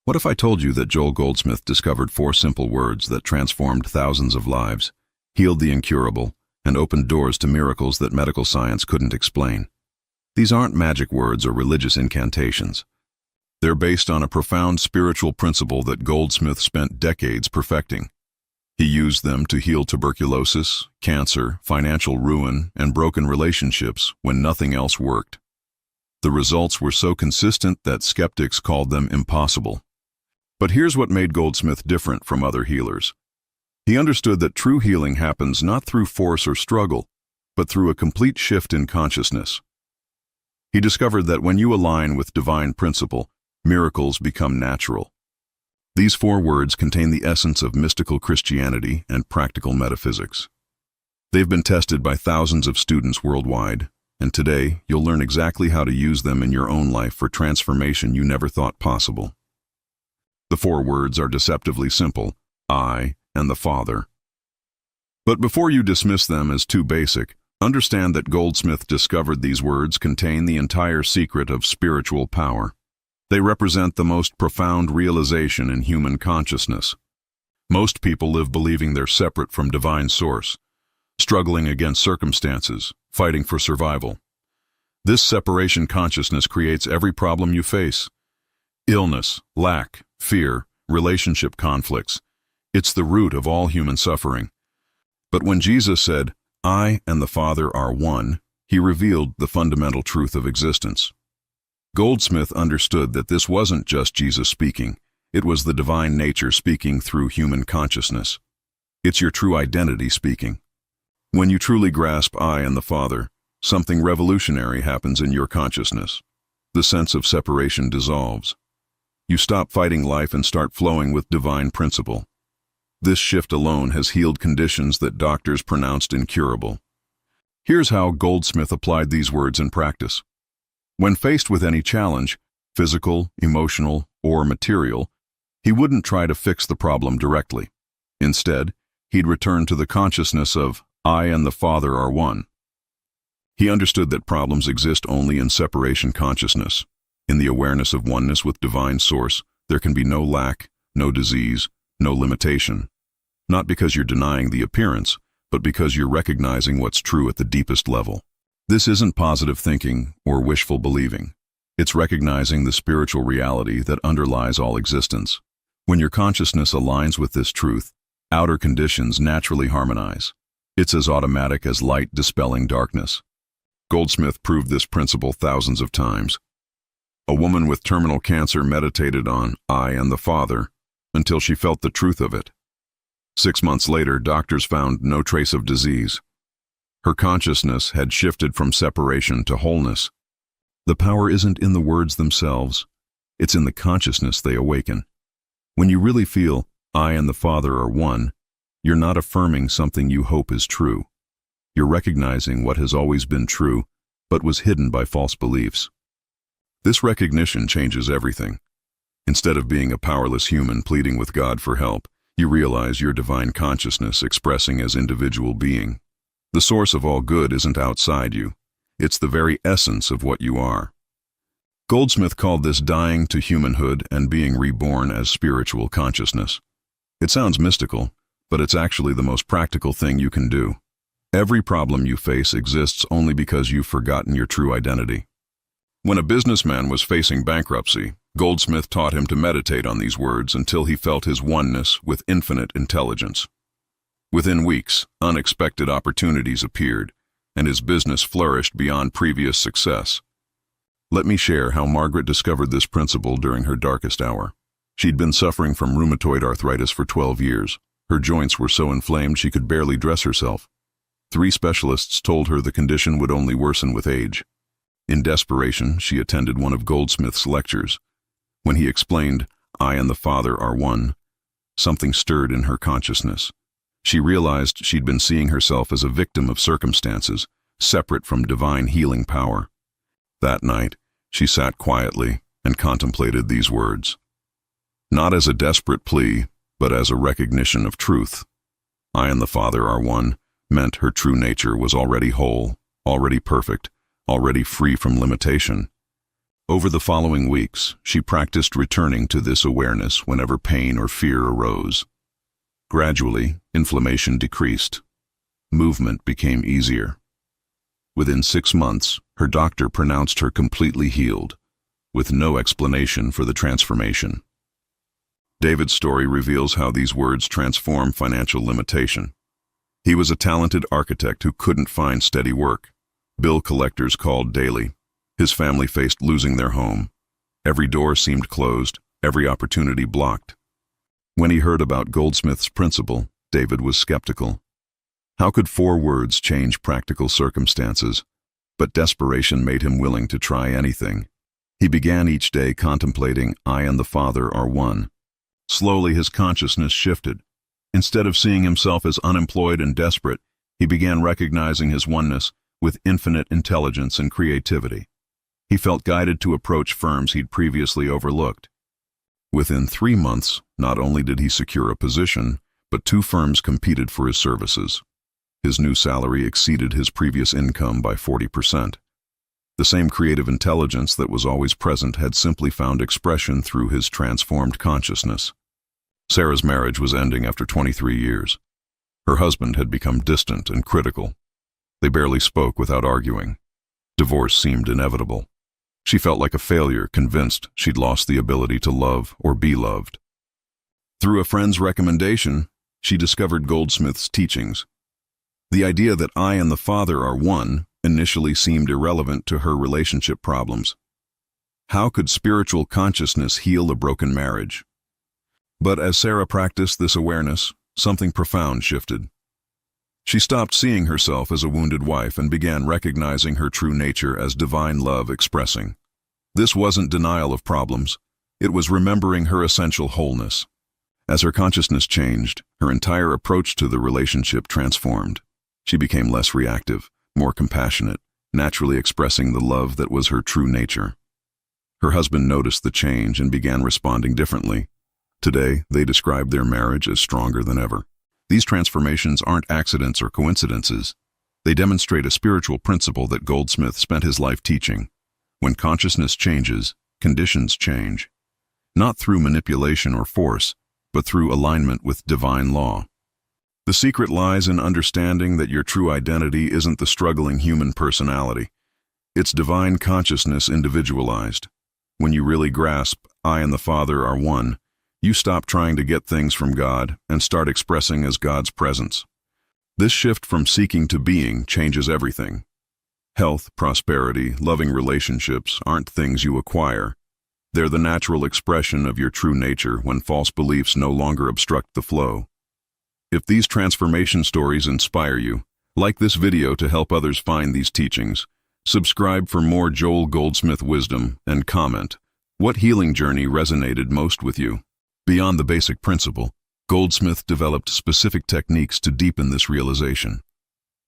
What if I told you that Joel Goldsmith discovered 4 simple words that transformed thousands of lives, healed the incurable, and opened doors to miracles that medical science couldn't explain? These aren't magic words or religious incantations. They're based on a profound spiritual principle that Goldsmith spent decades perfecting. He used them to heal tuberculosis, cancer, financial ruin, and broken relationships when nothing else worked. The results were so consistent that skeptics called them impossible. But here's what made Goldsmith different from other healers. He understood that true healing happens not through force or struggle, but through a complete shift in consciousness. He discovered that when you align with divine principle, miracles become natural. These 4 words contain the essence of mystical Christianity and practical metaphysics. They've been tested by thousands of students worldwide, and today you'll learn exactly how to use them in your own life for transformation you never thought possible. The 4 words are deceptively simple: I and the Father. But before you dismiss them as too basic, understand that Goldsmith discovered these words contain the entire secret of spiritual power. They represent the most profound realization in human consciousness. Most people live believing they're separate from divine source, struggling against circumstances, fighting for survival. This separation consciousness creates every problem you face: illness, lack, fear, relationship conflicts. It's the root of all human suffering. But when Jesus said, "I and the Father are one," he revealed the fundamental truth of existence. Goldsmith understood that this wasn't just Jesus speaking, it was the divine nature speaking through human consciousness. It's your true identity speaking. When you truly grasp I and the Father, something revolutionary happens in your consciousness. The sense of separation dissolves. You stop fighting life and start flowing with divine principle. This shift alone has healed conditions that doctors pronounced incurable. Here's how Goldsmith applied these words in practice. When faced with any challenge, physical, emotional, or material, he wouldn't try to fix the problem directly. Instead, he'd return to the consciousness of I and the Father are one. He understood that problems exist only in separation consciousness. In the awareness of oneness with divine source, there can be no lack, no disease, no limitation. Not because you're denying the appearance, but because you're recognizing what's true at the deepest level. This isn't positive thinking or wishful believing. It's recognizing the spiritual reality that underlies all existence. When your consciousness aligns with this truth, outer conditions naturally harmonize. It's as automatic as light dispelling darkness. Goldsmith proved this principle thousands of times. A woman with terminal cancer meditated on I and the Father until she felt the truth of it. 6 months later, doctors found no trace of disease. Her consciousness had shifted from separation to wholeness. The power isn't in the words themselves, it's in the consciousness they awaken. When you really feel I and the Father are one, you're not affirming something you hope is true. You're recognizing what has always been true, but was hidden by false beliefs. This recognition changes everything. Instead of being a powerless human pleading with God for help, you realize your divine consciousness expressing as individual being. The source of all good isn't outside you. It's the very essence of what you are. Goldsmith called this dying to humanhood and being reborn as spiritual consciousness. It sounds mystical, but it's actually the most practical thing you can do. Every problem you face exists only because you've forgotten your true identity. When a businessman was facing bankruptcy, Goldsmith taught him to meditate on these words until he felt his oneness with infinite intelligence. Within weeks, unexpected opportunities appeared, and his business flourished beyond previous success. Let me share how Margaret discovered this principle during her darkest hour. She'd been suffering from rheumatoid arthritis for 12 years. Her joints were so inflamed she could barely dress herself. 3 specialists told her the condition would only worsen with age. In desperation, she attended one of Goldsmith's lectures. When he explained, I and the Father are one, something stirred in her consciousness. She realized she'd been seeing herself as a victim of circumstances, separate from divine healing power. That night, she sat quietly and contemplated these words. Not as a desperate plea, but as a recognition of truth. I and the Father are one meant her true nature was already whole, already perfect, already free from limitation. Over the following weeks, she practiced returning to this awareness whenever pain or fear arose. Gradually, inflammation decreased. Movement became easier. Within 6 months, her doctor pronounced her completely healed, with no explanation for the transformation. David's story reveals how these words transform financial limitation. He was a talented architect who couldn't find steady work. Bill collectors called daily. His family faced losing their home. Every door seemed closed, every opportunity blocked. When he heard about Goldsmith's principle, David was skeptical. How could 4 words change practical circumstances? But desperation made him willing to try anything. He began each day contemplating, "I and the Father are one." Slowly his consciousness shifted. Instead of seeing himself as unemployed and desperate, he began recognizing his oneness with infinite intelligence and creativity. He felt guided to approach firms he'd previously overlooked. Within 3 months, not only did he secure a position, but 2 firms competed for his services. His new salary exceeded his previous income by 40%. The same creative intelligence that was always present had simply found expression through his transformed consciousness. Sarah's marriage was ending after 23 years. Her husband had become distant and critical. They barely spoke without arguing. Divorce seemed inevitable. She felt like a failure, convinced she'd lost the ability to love or be loved. Through a friend's recommendation, she discovered Goldsmith's teachings. The idea that I and the Father are one initially seemed irrelevant to her relationship problems. How could spiritual consciousness heal a broken marriage? But as Sarah practiced this awareness, something profound shifted. She stopped seeing herself as a wounded wife and began recognizing her true nature as divine love expressing. This wasn't denial of problems. It was remembering her essential wholeness. As her consciousness changed, her entire approach to the relationship transformed. She became less reactive, more compassionate, naturally expressing the love that was her true nature. Her husband noticed the change and began responding differently. Today, they describe their marriage as stronger than ever. These transformations aren't accidents or coincidences. They demonstrate a spiritual principle that Goldsmith spent his life teaching. When consciousness changes, conditions change. Not through manipulation or force, but through alignment with divine law. The secret lies in understanding that your true identity isn't the struggling human personality. It's divine consciousness individualized. When you really grasp, I and the Father are one, you stop trying to get things from God and start expressing as God's presence. This shift from seeking to being changes everything. Health, prosperity, loving relationships aren't things you acquire. They're the natural expression of your true nature when false beliefs no longer obstruct the flow. If these transformation stories inspire you, like this video to help others find these teachings, subscribe for more Joel Goldsmith wisdom, and comment, what healing journey resonated most with you? Beyond the basic principle, Goldsmith developed specific techniques to deepen this realization.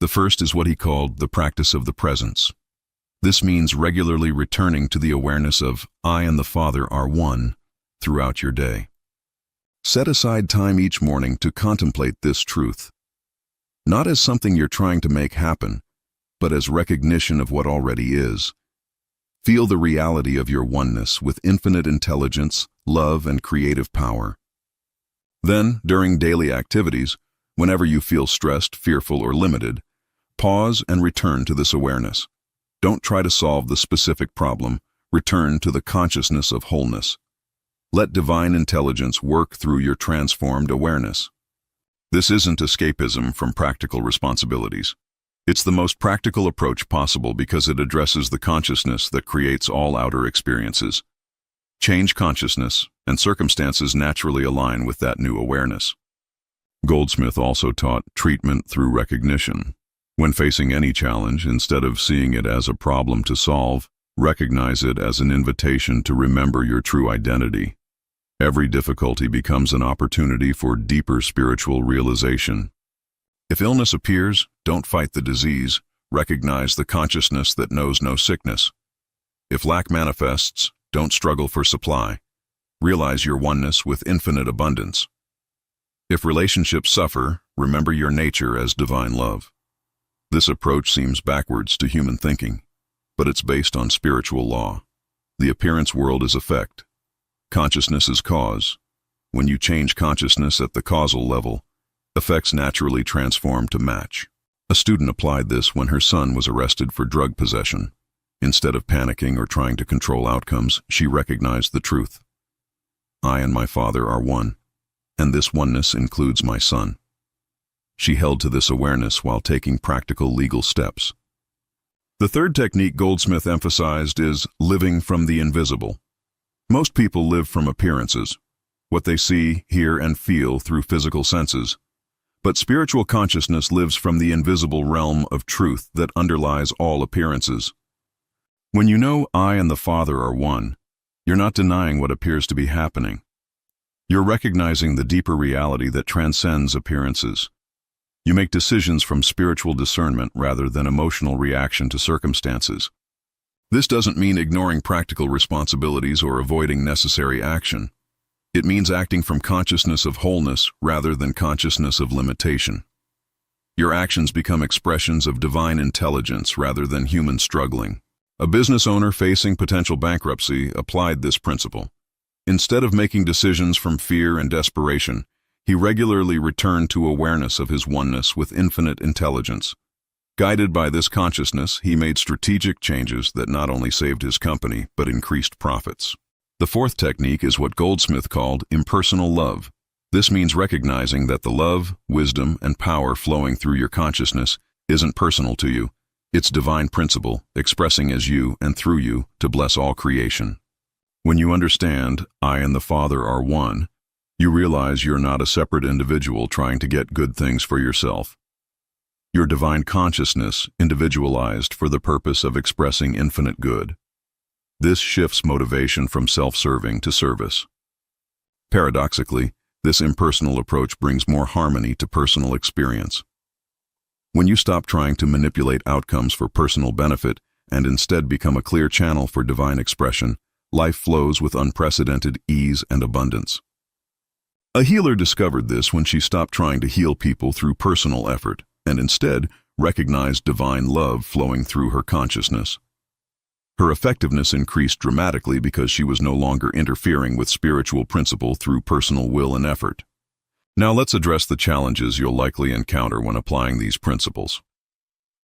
The first is what he called the practice of the presence. This means regularly returning to the awareness of I and the Father are one throughout your day. Set aside time each morning to contemplate this truth, not as something you're trying to make happen, but as recognition of what already is. Feel the reality of your oneness with infinite intelligence, love, and creative power. Then, during daily activities, whenever you feel stressed, fearful, or limited, pause and return to this awareness. Don't try to solve the specific problem. Return to the consciousness of wholeness. Let divine intelligence work through your transformed awareness. This isn't escapism from practical responsibilities. It's the most practical approach possible because it addresses the consciousness that creates all outer experiences. Change consciousness, and circumstances naturally align with that new awareness. Goldsmith also taught treatment through recognition. When facing any challenge, instead of seeing it as a problem to solve, recognize it as an invitation to remember your true identity. Every difficulty becomes an opportunity for deeper spiritual realization. If illness appears, don't fight the disease. Recognize the consciousness that knows no sickness. If lack manifests, don't struggle for supply. Realize your oneness with infinite abundance. If relationships suffer, remember your nature as divine love. This approach seems backwards to human thinking, but it's based on spiritual law. The appearance world is effect. Consciousness is cause. When you change consciousness at the causal level, effects naturally transform to match. A student applied this when her son was arrested for drug possession. Instead of panicking or trying to control outcomes, she recognized the truth. I and my Father are one, and this oneness includes my son. She held to this awareness while taking practical legal steps. The third technique Goldsmith emphasized is living from the invisible. Most people live from appearances, what they see, hear, and feel through physical senses. But spiritual consciousness lives from the invisible realm of truth that underlies all appearances. When you know I and the Father are one, you're not denying what appears to be happening. You're recognizing the deeper reality that transcends appearances. You make decisions from spiritual discernment rather than emotional reaction to circumstances. This doesn't mean ignoring practical responsibilities or avoiding necessary action. It means acting from consciousness of wholeness rather than consciousness of limitation. Your actions become expressions of divine intelligence rather than human struggling. A business owner facing potential bankruptcy applied this principle. Instead of making decisions from fear and desperation, he regularly returned to awareness of his oneness with infinite intelligence. Guided by this consciousness, he made strategic changes that not only saved his company, but increased profits. The fourth technique is what Goldsmith called impersonal love. This means recognizing that the love, wisdom, and power flowing through your consciousness isn't personal to you. It's divine principle, expressing as you and through you to bless all creation. When you understand, I and the Father are one, you realize you're not a separate individual trying to get good things for yourself. Your divine consciousness, individualized for the purpose of expressing infinite good. This shifts motivation from self-serving to service. Paradoxically, this impersonal approach brings more harmony to personal experience. When you stop trying to manipulate outcomes for personal benefit and instead become a clear channel for divine expression, life flows with unprecedented ease and abundance. A healer discovered this when she stopped trying to heal people through personal effort and instead recognized divine love flowing through her consciousness. Her effectiveness increased dramatically because she was no longer interfering with spiritual principle through personal will and effort. Now let's address the challenges you'll likely encounter when applying these principles.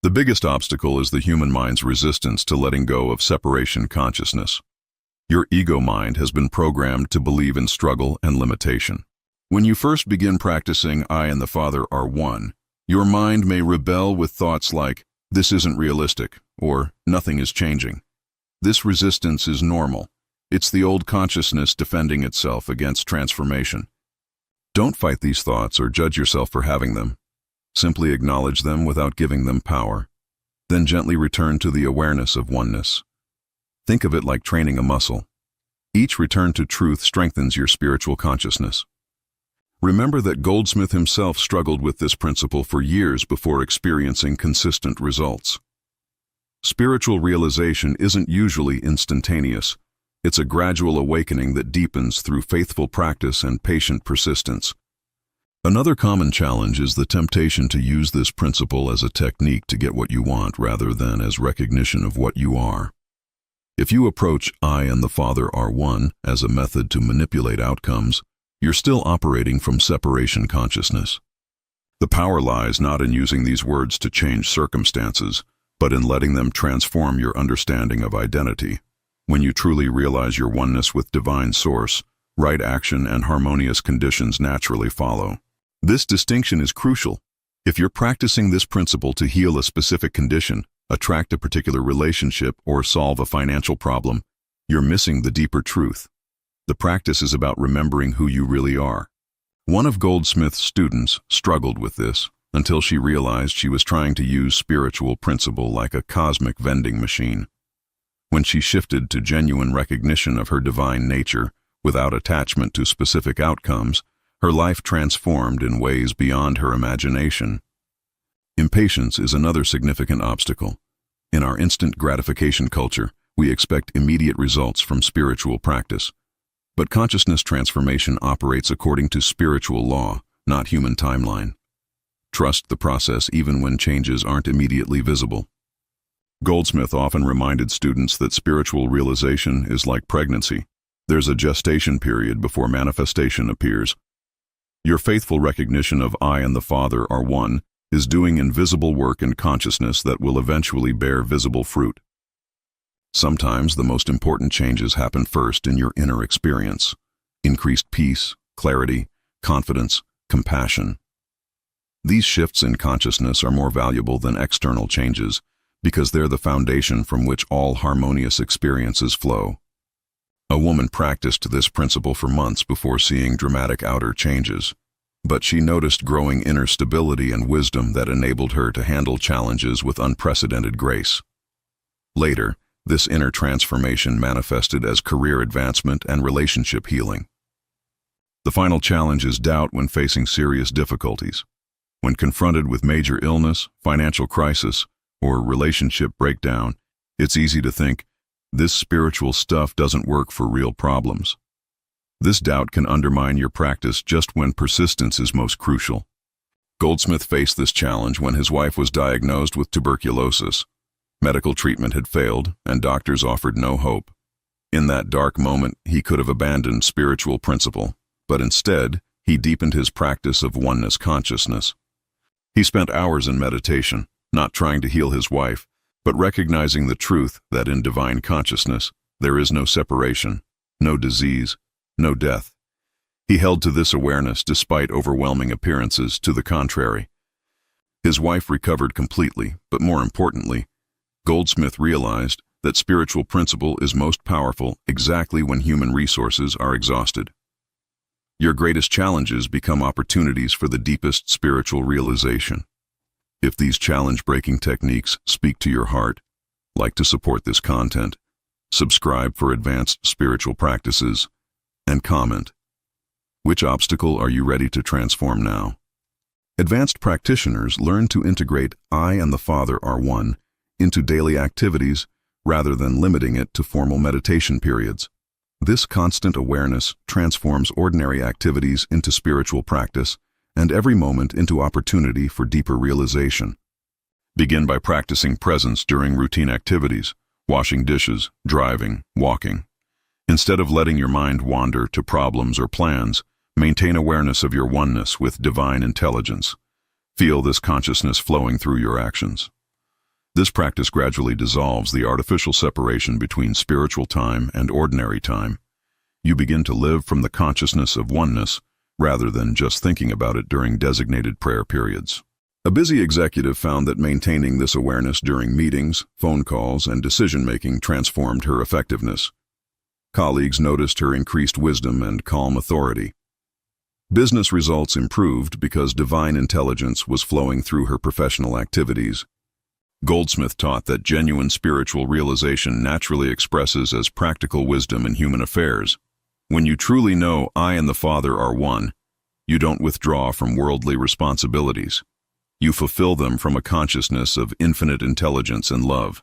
The biggest obstacle is the human mind's resistance to letting go of separation consciousness. Your ego mind has been programmed to believe in struggle and limitation. When you first begin practicing I and the Father are one, your mind may rebel with thoughts like, this isn't realistic, or nothing is changing. This resistance is normal. It's the old consciousness defending itself against transformation. Don't fight these thoughts or judge yourself for having them. Simply acknowledge them without giving them power. Then gently return to the awareness of oneness. Think of it like training a muscle. Each return to truth strengthens your spiritual consciousness. Remember that Goldsmith himself struggled with this principle for years before experiencing consistent results. Spiritual realization isn't usually instantaneous. It's a gradual awakening that deepens through faithful practice and patient persistence. Another common challenge is the temptation to use this principle as a technique to get what you want rather than as recognition of what you are. If you approach I and the Father are one as a method to manipulate outcomes, you're still operating from separation consciousness. The power lies not in using these words to change circumstances, but in letting them transform your understanding of identity. When you truly realize your oneness with divine source, right action and harmonious conditions naturally follow. This distinction is crucial. If you're practicing this principle to heal a specific condition, attract a particular relationship, or solve a financial problem, you're missing the deeper truth. The practice is about remembering who you really are. One of Goldsmith's students struggled with this until she realized she was trying to use spiritual principle like a cosmic vending machine. When she shifted to genuine recognition of her divine nature without attachment to specific outcomes, her life transformed in ways beyond her imagination. Impatience is another significant obstacle. In our instant gratification culture, we expect immediate results from spiritual practice. But consciousness transformation operates according to spiritual law, not human timeline. Trust the process even when changes aren't immediately visible. Goldsmith often reminded students that spiritual realization is like pregnancy. There's a gestation period before manifestation appears. Your faithful recognition of I and the Father are one is doing invisible work in consciousness that will eventually bear visible fruit. Sometimes the most important changes happen first in your inner experience. Increased peace, clarity, confidence, compassion. These shifts in consciousness are more valuable than external changes because they're the foundation from which all harmonious experiences flow. A woman practiced this principle for months before seeing dramatic outer changes, but she noticed growing inner stability and wisdom that enabled her to handle challenges with unprecedented grace. Later, this inner transformation manifested as career advancement and relationship healing. The final challenge is doubt when facing serious difficulties. When confronted with major illness, financial crisis, or relationship breakdown, it's easy to think, this spiritual stuff doesn't work for real problems. This doubt can undermine your practice just when persistence is most crucial. Goldsmith faced this challenge when his wife was diagnosed with tuberculosis. Medical treatment had failed, and doctors offered no hope. In that dark moment, he could have abandoned spiritual principle, but instead, he deepened his practice of oneness consciousness. He spent hours in meditation, not trying to heal his wife, but recognizing the truth that in divine consciousness, there is no separation, no disease, no death. He held to this awareness despite overwhelming appearances to the contrary. His wife recovered completely, but more importantly, Goldsmith realized that spiritual principle is most powerful exactly when human resources are exhausted. Your greatest challenges become opportunities for the deepest spiritual realization. If these challenge-breaking techniques speak to your heart, like to support this content, subscribe for advanced spiritual practices, and comment. Which obstacle are you ready to transform now? Advanced practitioners learn to integrate I and the Father are one into daily activities rather than limiting it to formal meditation periods. This constant awareness transforms ordinary activities into spiritual practice and every moment into opportunity for deeper realization. Begin by practicing presence during routine activities, washing dishes, driving, walking. Instead of letting your mind wander to problems or plans, maintain awareness of your oneness with divine intelligence. Feel this consciousness flowing through your actions. This practice gradually dissolves the artificial separation between spiritual time and ordinary time. You begin to live from the consciousness of oneness rather than just thinking about it during designated prayer periods. A busy executive found that maintaining this awareness during meetings, phone calls, and decision-making transformed her effectiveness. Colleagues noticed her increased wisdom and calm authority. Business results improved because divine intelligence was flowing through her professional activities. Goldsmith taught that genuine spiritual realization naturally expresses as practical wisdom in human affairs. When you truly know I and the Father are one, you don't withdraw from worldly responsibilities. You fulfill them from a consciousness of infinite intelligence and love.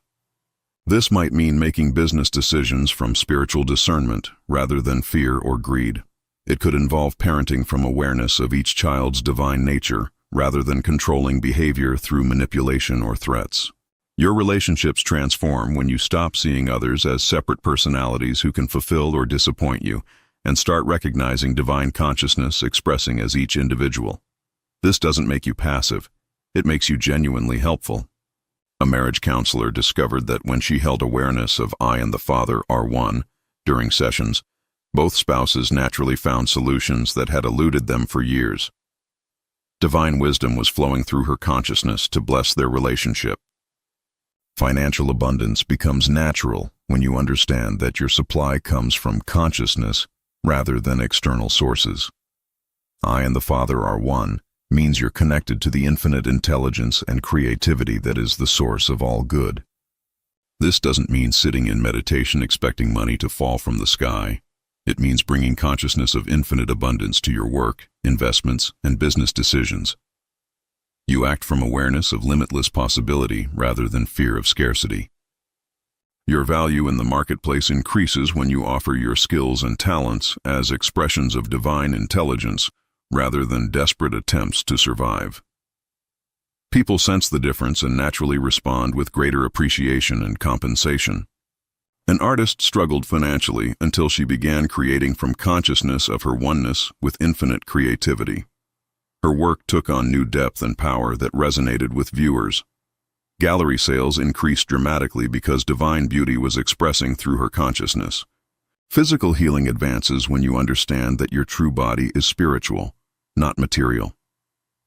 This might mean making business decisions from spiritual discernment rather than fear or greed. It could involve parenting from awareness of each child's divine nature rather than controlling behavior through manipulation or threats. Your relationships transform when you stop seeing others as separate personalities who can fulfill or disappoint you, and start recognizing divine consciousness expressing as each individual. This doesn't make you passive, it makes you genuinely helpful. A marriage counselor discovered that when she held awareness of I and the Father are one during sessions, both spouses naturally found solutions that had eluded them for years. Divine wisdom was flowing through her consciousness to bless their relationship. Financial abundance becomes natural when you understand that your supply comes from consciousness rather than external sources. I and the Father are one means you're connected to the infinite intelligence and creativity that is the source of all good. This doesn't mean sitting in meditation expecting money to fall from the sky. It means bringing consciousness of infinite abundance to your work, investments, and business decisions. You act from awareness of limitless possibility rather than fear of scarcity. Your value in the marketplace increases when you offer your skills and talents as expressions of divine intelligence rather than desperate attempts to survive. People sense the difference and naturally respond with greater appreciation and compensation. An artist struggled financially until she began creating from consciousness of her oneness with infinite creativity. Her work took on new depth and power that resonated with viewers. Gallery sales increased dramatically because divine beauty was expressing through her consciousness. Physical healing advances when you understand that your true body is spiritual, not material.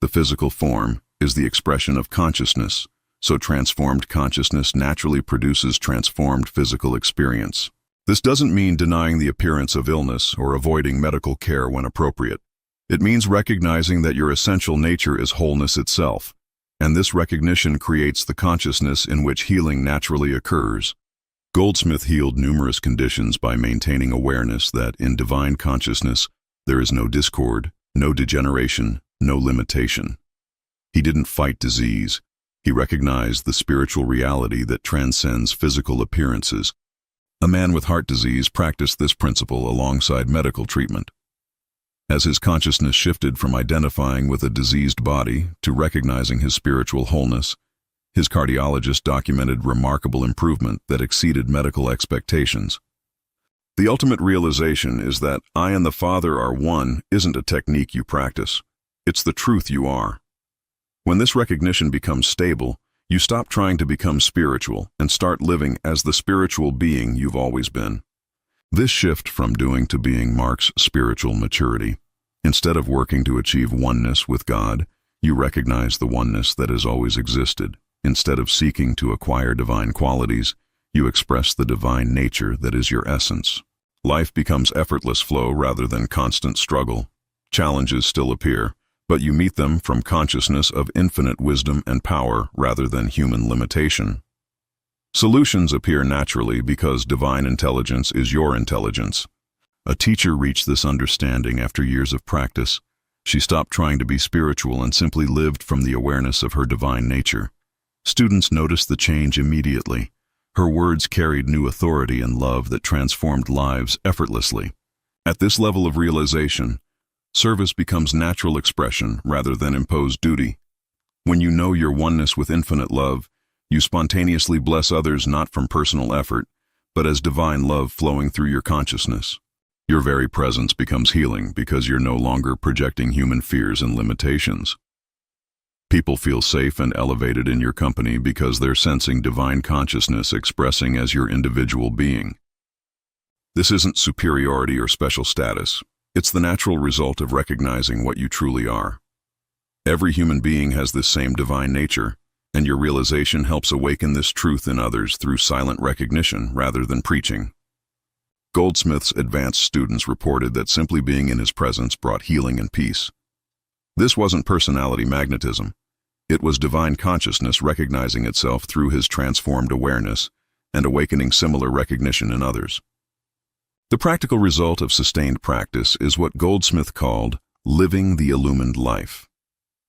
The physical form is the expression of consciousness, so transformed consciousness naturally produces transformed physical experience. This doesn't mean denying the appearance of illness or avoiding medical care when appropriate. It means recognizing that your essential nature is wholeness itself, and this recognition creates the consciousness in which healing naturally occurs. Goldsmith healed numerous conditions by maintaining awareness that in divine consciousness there is no discord, no degeneration, no limitation. He didn't fight disease. He recognized the spiritual reality that transcends physical appearances. A man with heart disease practiced this principle alongside medical treatment. As his consciousness shifted from identifying with a diseased body to recognizing his spiritual wholeness, his cardiologist documented remarkable improvement that exceeded medical expectations. The ultimate realization is that I and the Father are one isn't a technique you practice. It's the truth you are. When this recognition becomes stable, you stop trying to become spiritual and start living as the spiritual being you've always been. This shift from doing to being marks spiritual maturity. Instead of working to achieve oneness with God, you recognize the oneness that has always existed. Instead of seeking to acquire divine qualities, you express the divine nature that is your essence. Life becomes effortless flow rather than constant struggle. Challenges still appear, but you meet them from consciousness of infinite wisdom and power rather than human limitation. Solutions appear naturally because divine intelligence is your intelligence. A teacher reached this understanding after years of practice. She stopped trying to be spiritual and simply lived from the awareness of her divine nature. Students noticed the change immediately. Her words carried new authority and love that transformed lives effortlessly. At this level of realization, service becomes natural expression rather than imposed duty. When you know your oneness with infinite love, you spontaneously bless others not from personal effort, but as divine love flowing through your consciousness. Your very presence becomes healing because you're no longer projecting human fears and limitations. People feel safe and elevated in your company because they're sensing divine consciousness expressing as your individual being. This isn't superiority or special status. It's the natural result of recognizing what you truly are. Every human being has this same divine nature, and your realization helps awaken this truth in others through silent recognition rather than preaching. Goldsmith's advanced students reported that simply being in his presence brought healing and peace. This wasn't personality magnetism. It was divine consciousness recognizing itself through his transformed awareness and awakening similar recognition in others. The practical result of sustained practice is what Goldsmith called living the illumined life.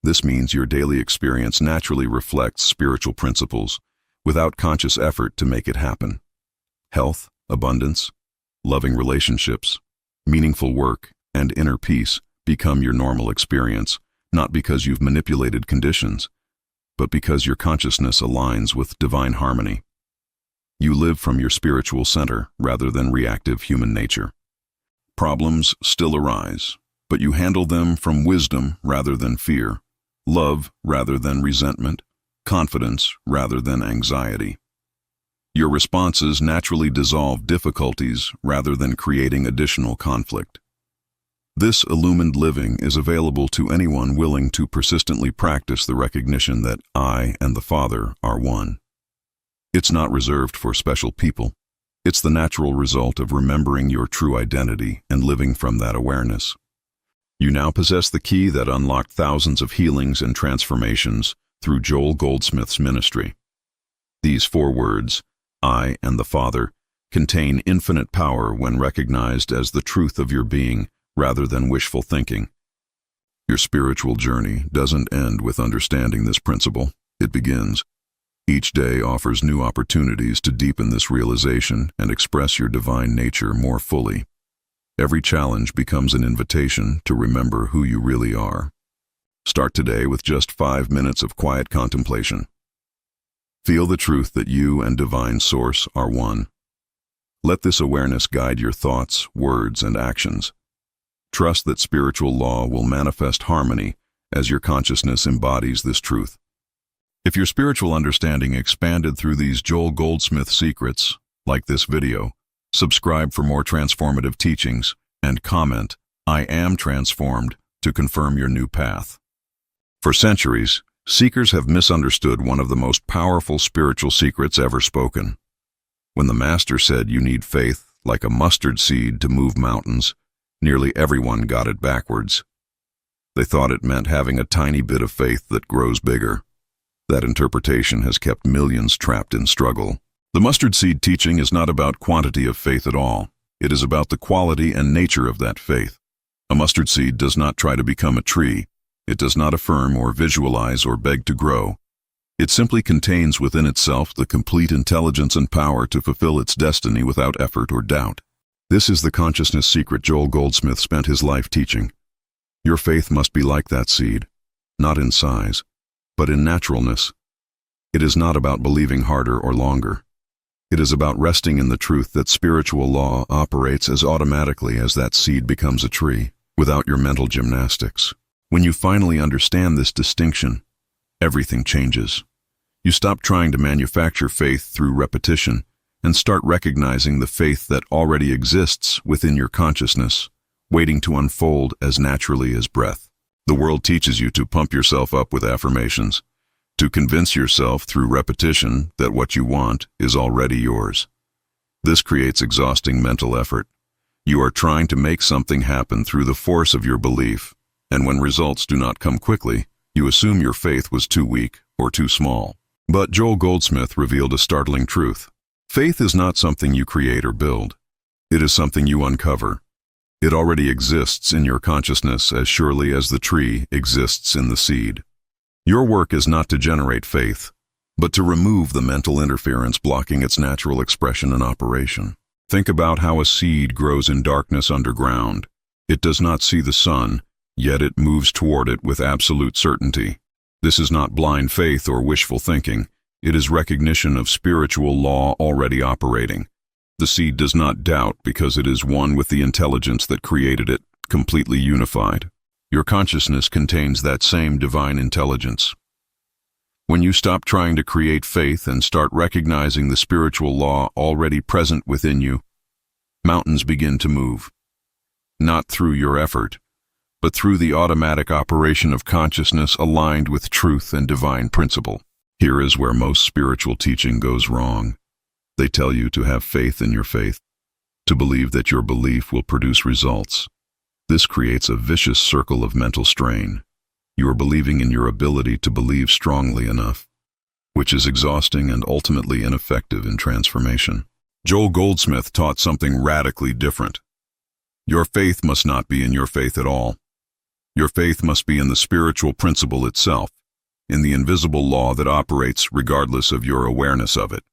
This means your daily experience naturally reflects spiritual principles without conscious effort to make it happen. Health, abundance, loving relationships, meaningful work, and inner peace become your normal experience, not because you've manipulated conditions, but because your consciousness aligns with divine harmony. You live from your spiritual center rather than reactive human nature. Problems still arise, but you handle them from wisdom rather than fear, love rather than resentment, confidence rather than anxiety. Your responses naturally dissolve difficulties rather than creating additional conflict. This illumined living is available to anyone willing to persistently practice the recognition that I and the Father are one. It's not reserved for special people. It's the natural result of remembering your true identity and living from that awareness. You now possess the key that unlocked thousands of healings and transformations through Joel Goldsmith's ministry. These 4 words, I and the Father, contain infinite power when recognized as the truth of your being rather than wishful thinking. Your spiritual journey doesn't end with understanding this principle. It begins. Each day offers new opportunities to deepen this realization and express your divine nature more fully. Every challenge becomes an invitation to remember who you really are. Start today with just 5 minutes of quiet contemplation. Feel the truth that you and Divine Source are one. Let this awareness guide your thoughts, words, and actions. Trust that spiritual law will manifest harmony as your consciousness embodies this truth. If your spiritual understanding expanded through these Joel Goldsmith secrets, like this video, subscribe for more transformative teachings, and comment, "I am transformed," to confirm your new path. For centuries, seekers have misunderstood one of the most powerful spiritual secrets ever spoken. When the Master said you need faith, like a mustard seed, to move mountains, nearly everyone got it backwards. They thought it meant having a tiny bit of faith that grows bigger. That interpretation has kept millions trapped in struggle. The mustard seed teaching is not about quantity of faith at all. It is about the quality and nature of that faith. A mustard seed does not try to become a tree. It does not affirm or visualize or beg to grow. It simply contains within itself the complete intelligence and power to fulfill its destiny without effort or doubt. This is the consciousness secret Joel Goldsmith spent his life teaching. Your faith must be like that seed, not in size, but in naturalness. It is not about believing harder or longer. It is about resting in the truth that spiritual law operates as automatically as that seed becomes a tree, without your mental gymnastics. When you finally understand this distinction, everything changes. You stop trying to manufacture faith through repetition and start recognizing the faith that already exists within your consciousness, waiting to unfold as naturally as breath. The world teaches you to pump yourself up with affirmations, to convince yourself through repetition that what you want is already yours. This creates exhausting mental effort. You are trying to make something happen through the force of your belief, and when results do not come quickly, you assume your faith was too weak or too small. But Joel Goldsmith revealed a startling truth. Faith is not something you create or build. It is something you uncover. It already exists in your consciousness as surely as the tree exists in the seed. Your work is not to generate faith, but to remove the mental interference blocking its natural expression and operation. Think about how a seed grows in darkness underground. It does not see the sun, yet it moves toward it with absolute certainty. This is not blind faith or wishful thinking. It is recognition of spiritual law already operating. The seed does not doubt because it is one with the intelligence that created it, completely unified. Your consciousness contains that same divine intelligence. When you stop trying to create faith and start recognizing the spiritual law already present within you, mountains begin to move. Not through your effort, but through the automatic operation of consciousness aligned with truth and divine principle. Here is where most spiritual teaching goes wrong. They tell you to have faith in your faith, to believe that your belief will produce results. This creates a vicious circle of mental strain. You are believing in your ability to believe strongly enough, which is exhausting and ultimately ineffective in transformation. Joel Goldsmith taught something radically different. Your faith must not be in your faith at all. Your faith must be in the spiritual principle itself, in the invisible law that operates regardless of your awareness of it.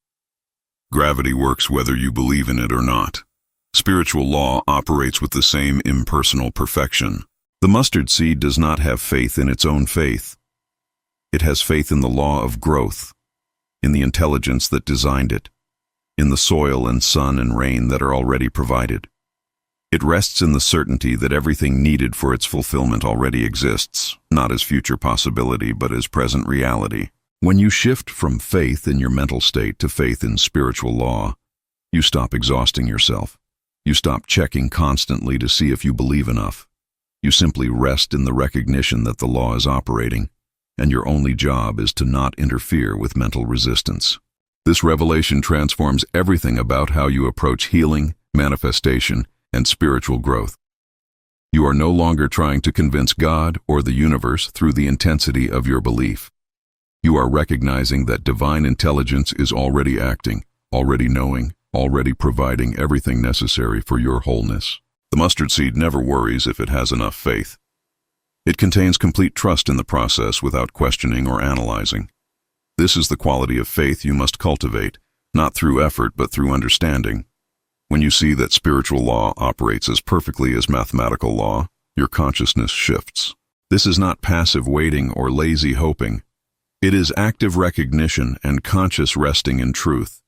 Gravity works whether you believe in it or not. Spiritual law operates with the same impersonal perfection. The mustard seed does not have faith in its own faith. It has faith in the law of growth, in the intelligence that designed it, in the soil and sun and rain that are already provided. It rests in the certainty that everything needed for its fulfillment already exists, not as future possibility, but as present reality. When you shift from faith in your mental state to faith in spiritual law, you stop exhausting yourself. You stop checking constantly to see if you believe enough. You simply rest in the recognition that the law is operating, and your only job is to not interfere with mental resistance. This revelation transforms everything about how you approach healing, manifestation, and spiritual growth. You are no longer trying to convince God or the universe through the intensity of your belief. You are recognizing that divine intelligence is already acting, already knowing, already providing everything necessary for your wholeness. The mustard seed never worries if it has enough faith. It contains complete trust in the process without questioning or analyzing. This is the quality of faith you must cultivate, not through effort but through understanding. When you see that spiritual law operates as perfectly as mathematical law, your consciousness shifts. This is not passive waiting or lazy hoping. It is active recognition and conscious resting in truth.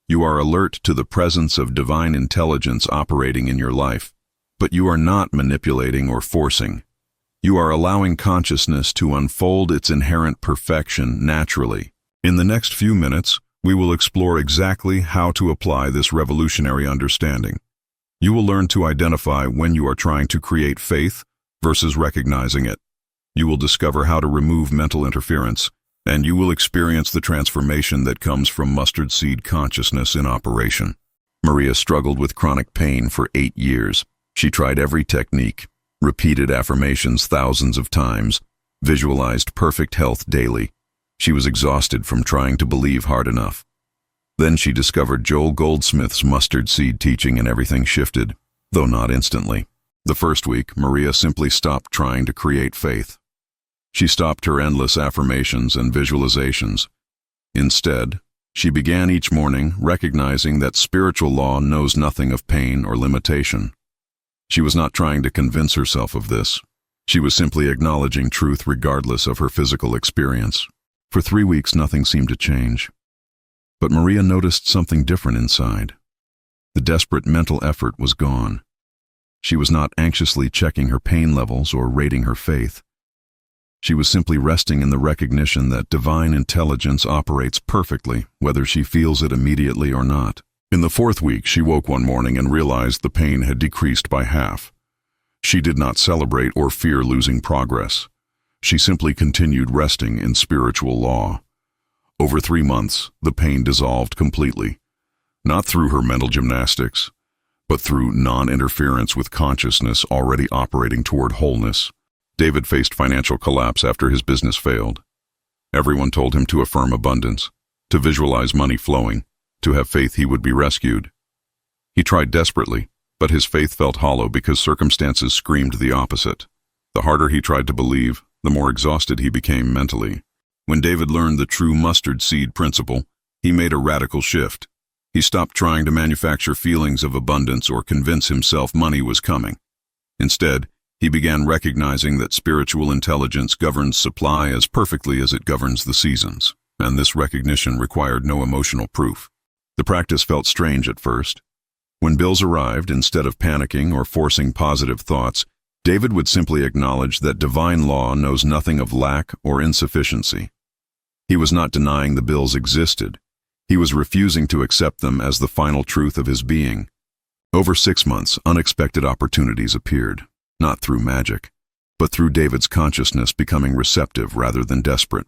You are alert to the presence of divine intelligence operating in your life, but you are not manipulating or forcing. You are allowing consciousness to unfold its inherent perfection naturally. In the next few minutes, we will explore exactly how to apply this revolutionary understanding. You will learn to identify when you are trying to create faith versus recognizing it. You will discover how to remove mental interference, and you will experience the transformation that comes from mustard seed consciousness in operation. Maria struggled with chronic pain for 8 years. She tried every technique, repeated affirmations thousands of times, visualized perfect health daily. She was exhausted from trying to believe hard enough. Then she discovered Joel Goldsmith's mustard seed teaching and everything shifted, though not instantly. The first week, Maria simply stopped trying to create faith. She stopped her endless affirmations and visualizations. Instead, she began each morning recognizing that spiritual law knows nothing of pain or limitation. She was not trying to convince herself of this. She was simply acknowledging truth regardless of her physical experience. For 3 weeks, nothing seemed to change. But Maria noticed something different inside. The desperate mental effort was gone. She was not anxiously checking her pain levels or rating her faith. She was simply resting in the recognition that divine intelligence operates perfectly, whether she feels it immediately or not. In the 4th week, she woke one morning and realized the pain had decreased by half. She did not celebrate or fear losing progress. She simply continued resting in spiritual law. Over 3 months, the pain dissolved completely, not through her mental gymnastics, but through non-interference with consciousness already operating toward wholeness. David faced financial collapse after his business failed. Everyone told him to affirm abundance, to visualize money flowing, to have faith he would be rescued. He tried desperately, but his faith felt hollow because circumstances screamed the opposite. The harder he tried to believe, the more exhausted he became mentally. When David learned the true mustard seed principle, he made a radical shift. He stopped trying to manufacture feelings of abundance or convince himself money was coming. Instead, he began recognizing that spiritual intelligence governs supply as perfectly as it governs the seasons, and this recognition required no emotional proof. The practice felt strange at first. When bills arrived, instead of panicking or forcing positive thoughts, David would simply acknowledge that divine law knows nothing of lack or insufficiency. He was not denying the bills existed. He was refusing to accept them as the final truth of his being. Over 6 months, unexpected opportunities appeared. Not through magic, but through David's consciousness becoming receptive rather than desperate.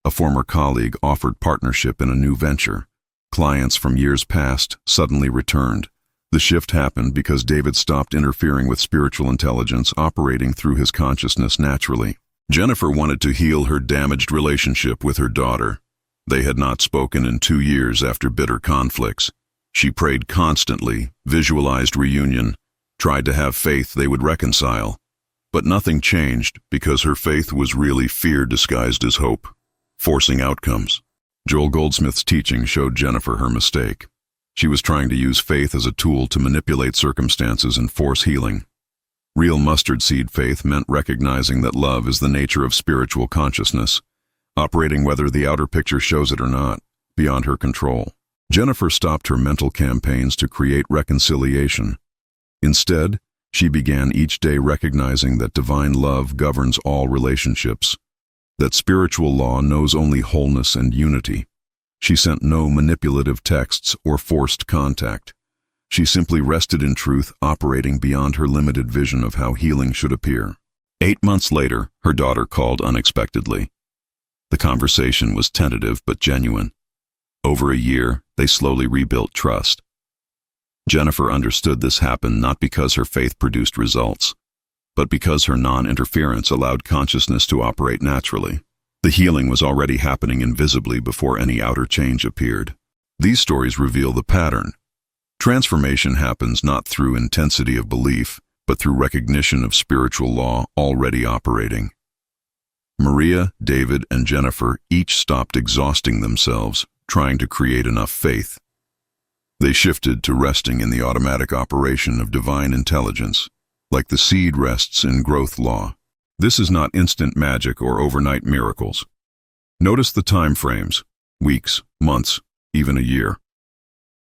A former colleague offered partnership in a new venture. Clients from years past suddenly returned. The shift happened because David stopped interfering with spiritual intelligence operating through his consciousness naturally. Jennifer wanted to heal her damaged relationship with her daughter. They had not spoken in 2 years after bitter conflicts. She prayed constantly, visualized reunion, tried to have faith they would reconcile. But nothing changed because her faith was really fear disguised as hope, forcing outcomes. Joel Goldsmith's teaching showed Jennifer her mistake. She was trying to use faith as a tool to manipulate circumstances and force healing. Real mustard seed faith meant recognizing that love is the nature of spiritual consciousness, operating whether the outer picture shows it or not, beyond her control. Jennifer stopped her mental campaigns to create reconciliation. Instead, she began each day recognizing that divine love governs all relationships, that spiritual law knows only wholeness and unity. She sent no manipulative texts or forced contact. She simply rested in truth, operating beyond her limited vision of how healing should appear. 8 months later, her daughter called unexpectedly. The conversation was tentative but genuine. Over a year, they slowly rebuilt trust. Jennifer understood this happened not because her faith produced results, but because her non-interference allowed consciousness to operate naturally. The healing was already happening invisibly before any outer change appeared. These stories reveal the pattern. Transformation happens not through intensity of belief, but through recognition of spiritual law already operating. Maria, David, and Jennifer each stopped exhausting themselves, trying to create enough faith. They shifted to resting in the automatic operation of divine intelligence, like the seed rests in growth law. This is not instant magic or overnight miracles. Notice the time frames: weeks, months, even a year.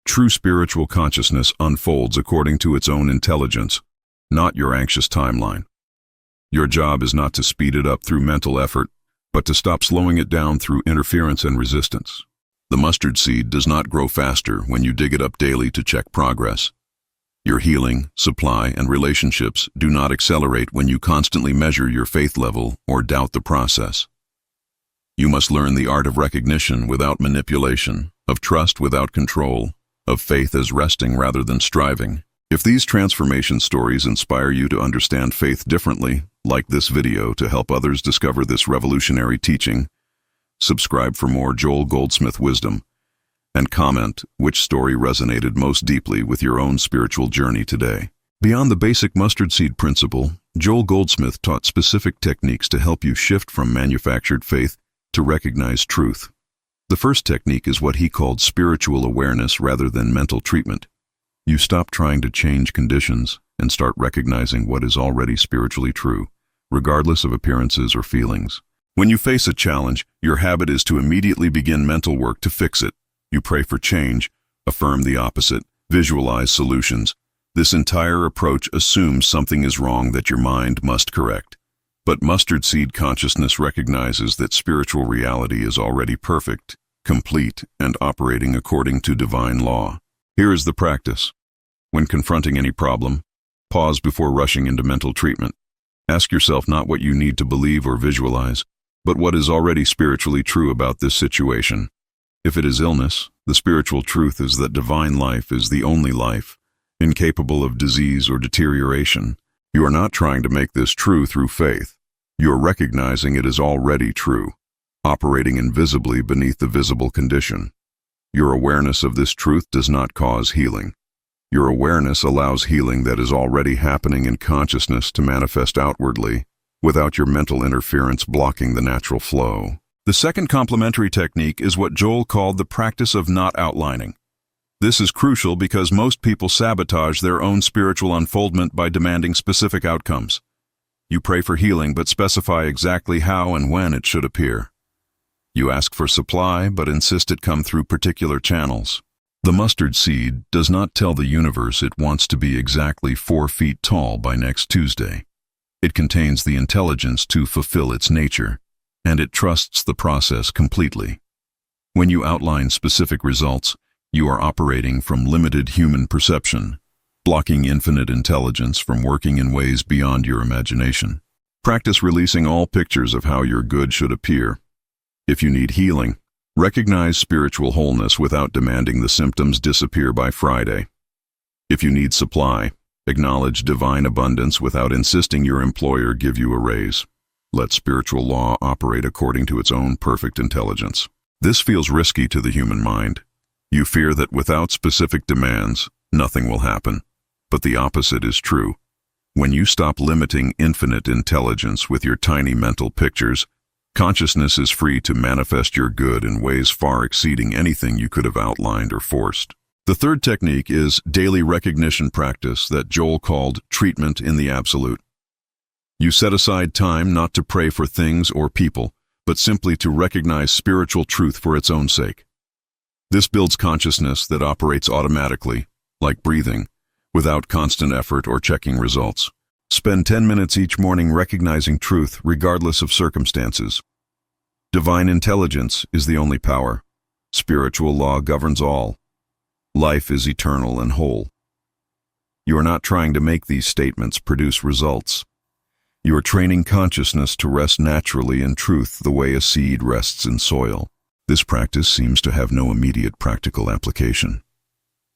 True spiritual consciousness unfolds according to its own intelligence, not your anxious timeline. Your job is not to speed it up through mental effort, but to stop slowing it down through interference and resistance. The mustard seed does not grow faster when you dig it up daily to check progress. Your healing, supply, and relationships do not accelerate when you constantly measure your faith level or doubt the process. You must learn the art of recognition without manipulation, of trust without control, of faith as resting rather than striving. If these transformation stories inspire you to understand faith differently, like this video to help others discover this revolutionary teaching, subscribe for more Joel Goldsmith wisdom, and comment which story resonated most deeply with your own spiritual journey today. Beyond the basic mustard seed principle, Joel Goldsmith taught specific techniques to help you shift from manufactured faith to recognize truth. The first technique is what he called spiritual awareness rather than mental treatment. You stop trying to change conditions and start recognizing what is already spiritually true, regardless of appearances or feelings. When you face a challenge, your habit is to immediately begin mental work to fix it. You pray for change, affirm the opposite, visualize solutions. This entire approach assumes something is wrong that your mind must correct. But mustard seed consciousness recognizes that spiritual reality is already perfect, complete, and operating according to divine law. Here is the practice. When confronting any problem, pause before rushing into mental treatment. Ask yourself not what you need to believe or visualize, but what is already spiritually true about this situation. If it is illness, the spiritual truth is that divine life is the only life, incapable of disease or deterioration. You are not trying to make this true through faith. You are recognizing it is already true, operating invisibly beneath the visible condition. Your awareness of this truth does not cause healing. Your awareness allows healing that is already happening in consciousness to manifest outwardly, without your mental interference blocking the natural flow. The second complementary technique is what Joel called the practice of not outlining. This is crucial because most people sabotage their own spiritual unfoldment by demanding specific outcomes. You pray for healing but specify exactly how and when it should appear. You ask for supply but insist it come through particular channels. The mustard seed does not tell the universe it wants to be exactly 4 feet tall by next Tuesday. It contains the intelligence to fulfill its nature, and it trusts the process completely. When you outline specific results, you are operating from limited human perception, blocking infinite intelligence from working in ways beyond your imagination. Practice releasing all pictures of how your good should appear. If you need healing, recognize spiritual wholeness without demanding the symptoms disappear by Friday. If you need supply, acknowledge divine abundance without insisting your employer give you a raise. Let spiritual law operate according to its own perfect intelligence. This feels risky to the human mind. You fear that without specific demands, nothing will happen. But the opposite is true. When you stop limiting infinite intelligence with your tiny mental pictures, consciousness is free to manifest your good in ways far exceeding anything you could have outlined or forced. The third technique is daily recognition practice that Joel called treatment in the absolute. You set aside time not to pray for things or people, but simply to recognize spiritual truth for its own sake. This builds consciousness that operates automatically, like breathing, without constant effort or checking results. Spend 10 minutes each morning recognizing truth regardless of circumstances. Divine intelligence is the only power. Spiritual law governs all. Life is eternal and whole. You are not trying to make these statements produce results. You are training consciousness to rest naturally in truth the way a seed rests in soil. This practice seems to have no immediate practical application.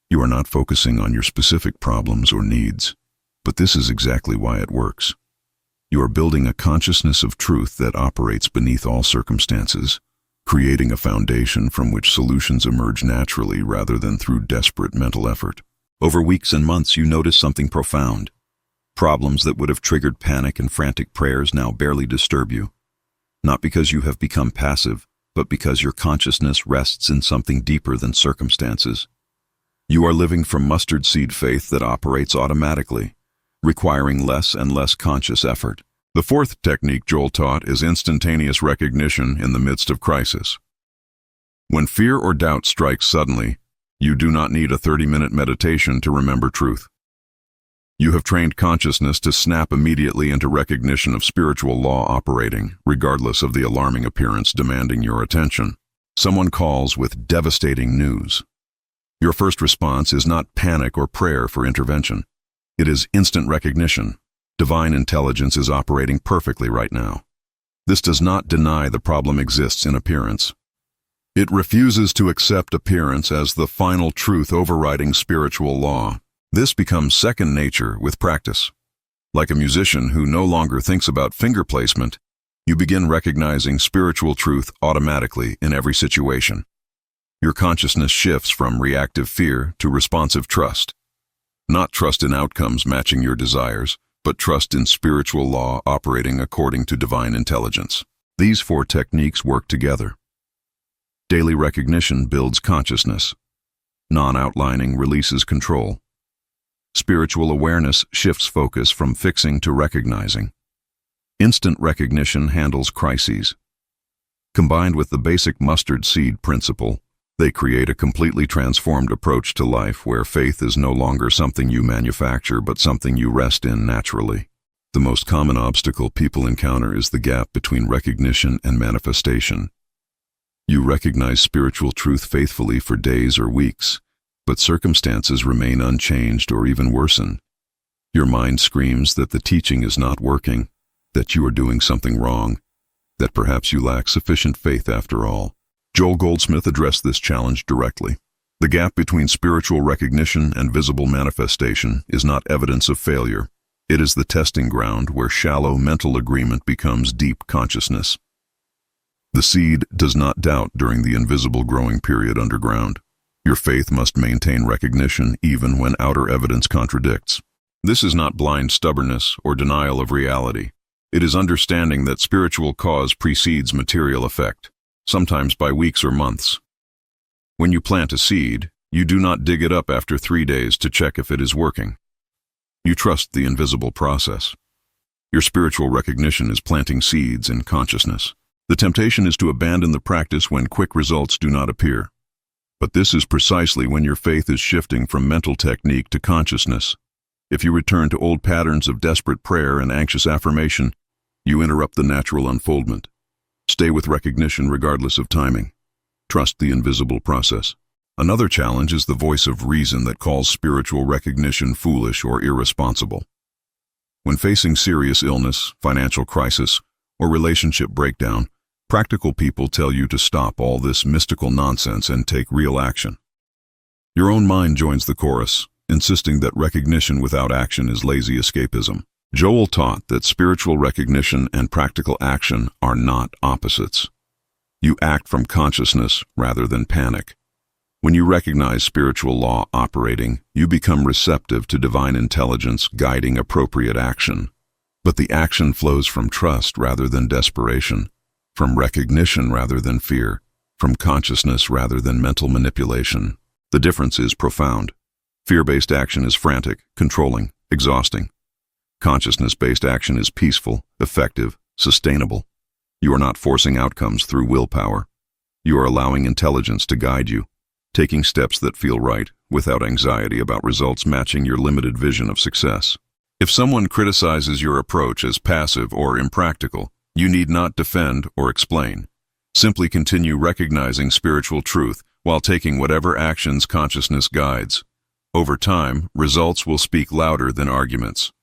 You are not focusing on your specific problems or needs, but this is exactly why it works. You are building a consciousness of truth that operates beneath all circumstances, creating a foundation from which solutions emerge naturally rather than through desperate mental effort. Over weeks and months, you notice something profound. Problems that would have triggered panic and frantic prayers now barely disturb you. Not because you have become passive, but because your consciousness rests in something deeper than circumstances. You are living from mustard seed faith that operates automatically, requiring less and less conscious effort. The fourth technique Joel taught is instantaneous recognition in the midst of crisis. When fear or doubt strikes suddenly, you do not need a 30-minute meditation to remember truth. You have trained consciousness to snap immediately into recognition of spiritual law operating, regardless of the alarming appearance demanding your attention. Someone calls with devastating news. Your first response is not panic or prayer for intervention. It is instant recognition. Divine intelligence is operating perfectly right now. This does not deny the problem exists in appearance. It refuses to accept appearance as the final truth overriding spiritual law. This becomes second nature with practice. Like a musician who no longer thinks about finger placement, you begin recognizing spiritual truth automatically in every situation. Your consciousness shifts from reactive fear to responsive trust. Not trust in outcomes matching your desires, but trust in spiritual law operating according to divine intelligence. These four techniques work together. Daily recognition builds consciousness. Non-outlining releases control. Spiritual awareness shifts focus from fixing to recognizing. Instant recognition handles crises. Combined with the basic mustard seed principle, they create a completely transformed approach to life where faith is no longer something you manufacture but something you rest in naturally. The most common obstacle people encounter is the gap between recognition and manifestation. You recognize spiritual truth faithfully for days or weeks, but circumstances remain unchanged or even worsen. Your mind screams that the teaching is not working, that you are doing something wrong, that perhaps you lack sufficient faith after all. Joel Goldsmith addressed this challenge directly. The gap between spiritual recognition and visible manifestation is not evidence of failure. It is the testing ground where shallow mental agreement becomes deep consciousness. The seed does not doubt during the invisible growing period underground. Your faith must maintain recognition even when outer evidence contradicts. This is not blind stubbornness or denial of reality. It is understanding that spiritual cause precedes material effect, sometimes by weeks or months. When you plant a seed, you do not dig it up after 3 days to check if it is working. You trust the invisible process. Your spiritual recognition is planting seeds in consciousness. The temptation is to abandon the practice when quick results do not appear. But this is precisely when your faith is shifting from mental technique to consciousness. If you return to old patterns of desperate prayer and anxious affirmation, you interrupt the natural unfoldment. Stay with recognition regardless of timing. Trust the invisible process. Another challenge is the voice of reason that calls spiritual recognition foolish or irresponsible. When facing serious illness, financial crisis, or relationship breakdown, practical people tell you to stop all this mystical nonsense and take real action. Your own mind joins the chorus, insisting that recognition without action is lazy escapism. Joel taught that spiritual recognition and practical action are not opposites. You act from consciousness rather than panic. When you recognize spiritual law operating, you become receptive to divine intelligence guiding appropriate action. But the action flows from trust rather than desperation, from recognition rather than fear, from consciousness rather than mental manipulation. The difference is profound. Fear-based action is frantic, controlling, exhausting. Consciousness-based action is peaceful, effective, sustainable. You are not forcing outcomes through willpower. You are allowing intelligence to guide you, taking steps that feel right without anxiety about results matching your limited vision of success. If someone criticizes your approach as passive or impractical, you need not defend or explain. Simply continue recognizing spiritual truth while taking whatever actions consciousness guides. Over time, results will speak louder than arguments.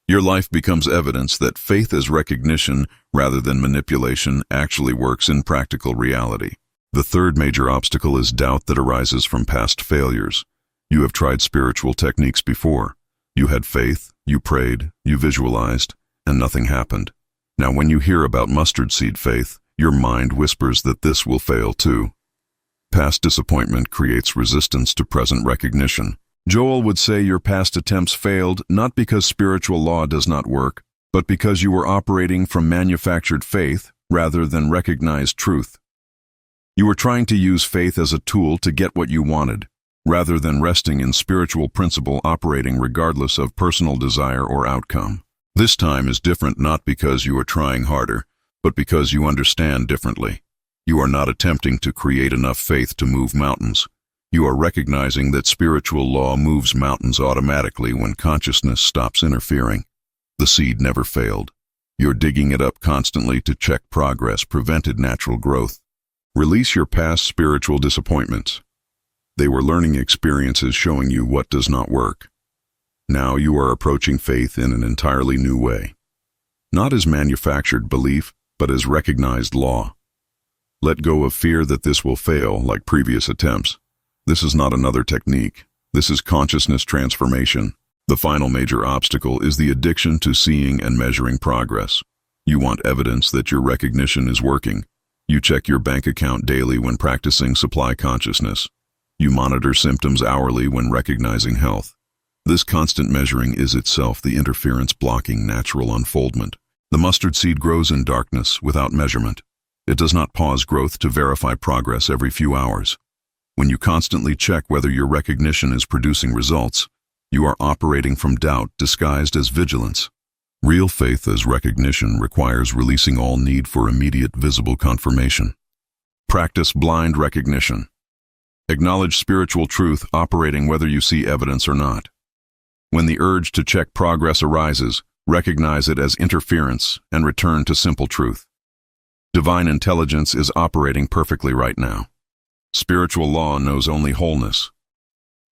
Your life becomes evidence that faith as recognition rather than manipulation actually works in practical reality. The third major obstacle is doubt that arises from past failures. You have tried spiritual techniques before. You had faith, you prayed, you visualized, and nothing happened. Now when you hear about mustard seed faith, your mind whispers that this will fail too. Past disappointment creates resistance to present recognition. Joel would say your past attempts failed not because spiritual law does not work, but because you were operating from manufactured faith rather than recognized truth. You were trying to use faith as a tool to get what you wanted, rather than resting in spiritual principle operating regardless of personal desire or outcome. This time is different not because you are trying harder, but because you understand differently. You are not attempting to create enough faith to move mountains. You are recognizing that spiritual law moves mountains automatically when consciousness stops interfering. The seed never failed. Your digging it up constantly to check progress prevented natural growth. Release your past spiritual disappointments. They were learning experiences showing you what does not work. Now you are approaching faith in an entirely new way. Not as manufactured belief, but as recognized law. Let go of fear that this will fail like previous attempts. This is not another technique. This is consciousness transformation. The final major obstacle is the addiction to seeing and measuring progress. You want evidence that your recognition is working. You check your bank account daily when practicing supply consciousness. You monitor symptoms hourly when recognizing health. This constant measuring is itself the interference blocking natural unfoldment. The mustard seed grows in darkness without measurement. It does not pause growth to verify progress every few hours. When you constantly check whether your recognition is producing results, you are operating from doubt disguised as vigilance. Real faith as recognition requires releasing all need for immediate visible confirmation. Practice blind recognition. Acknowledge spiritual truth operating whether you see evidence or not. When the urge to check progress arises, recognize it as interference and return to simple truth. Divine intelligence is operating perfectly right now. Spiritual law knows only wholeness.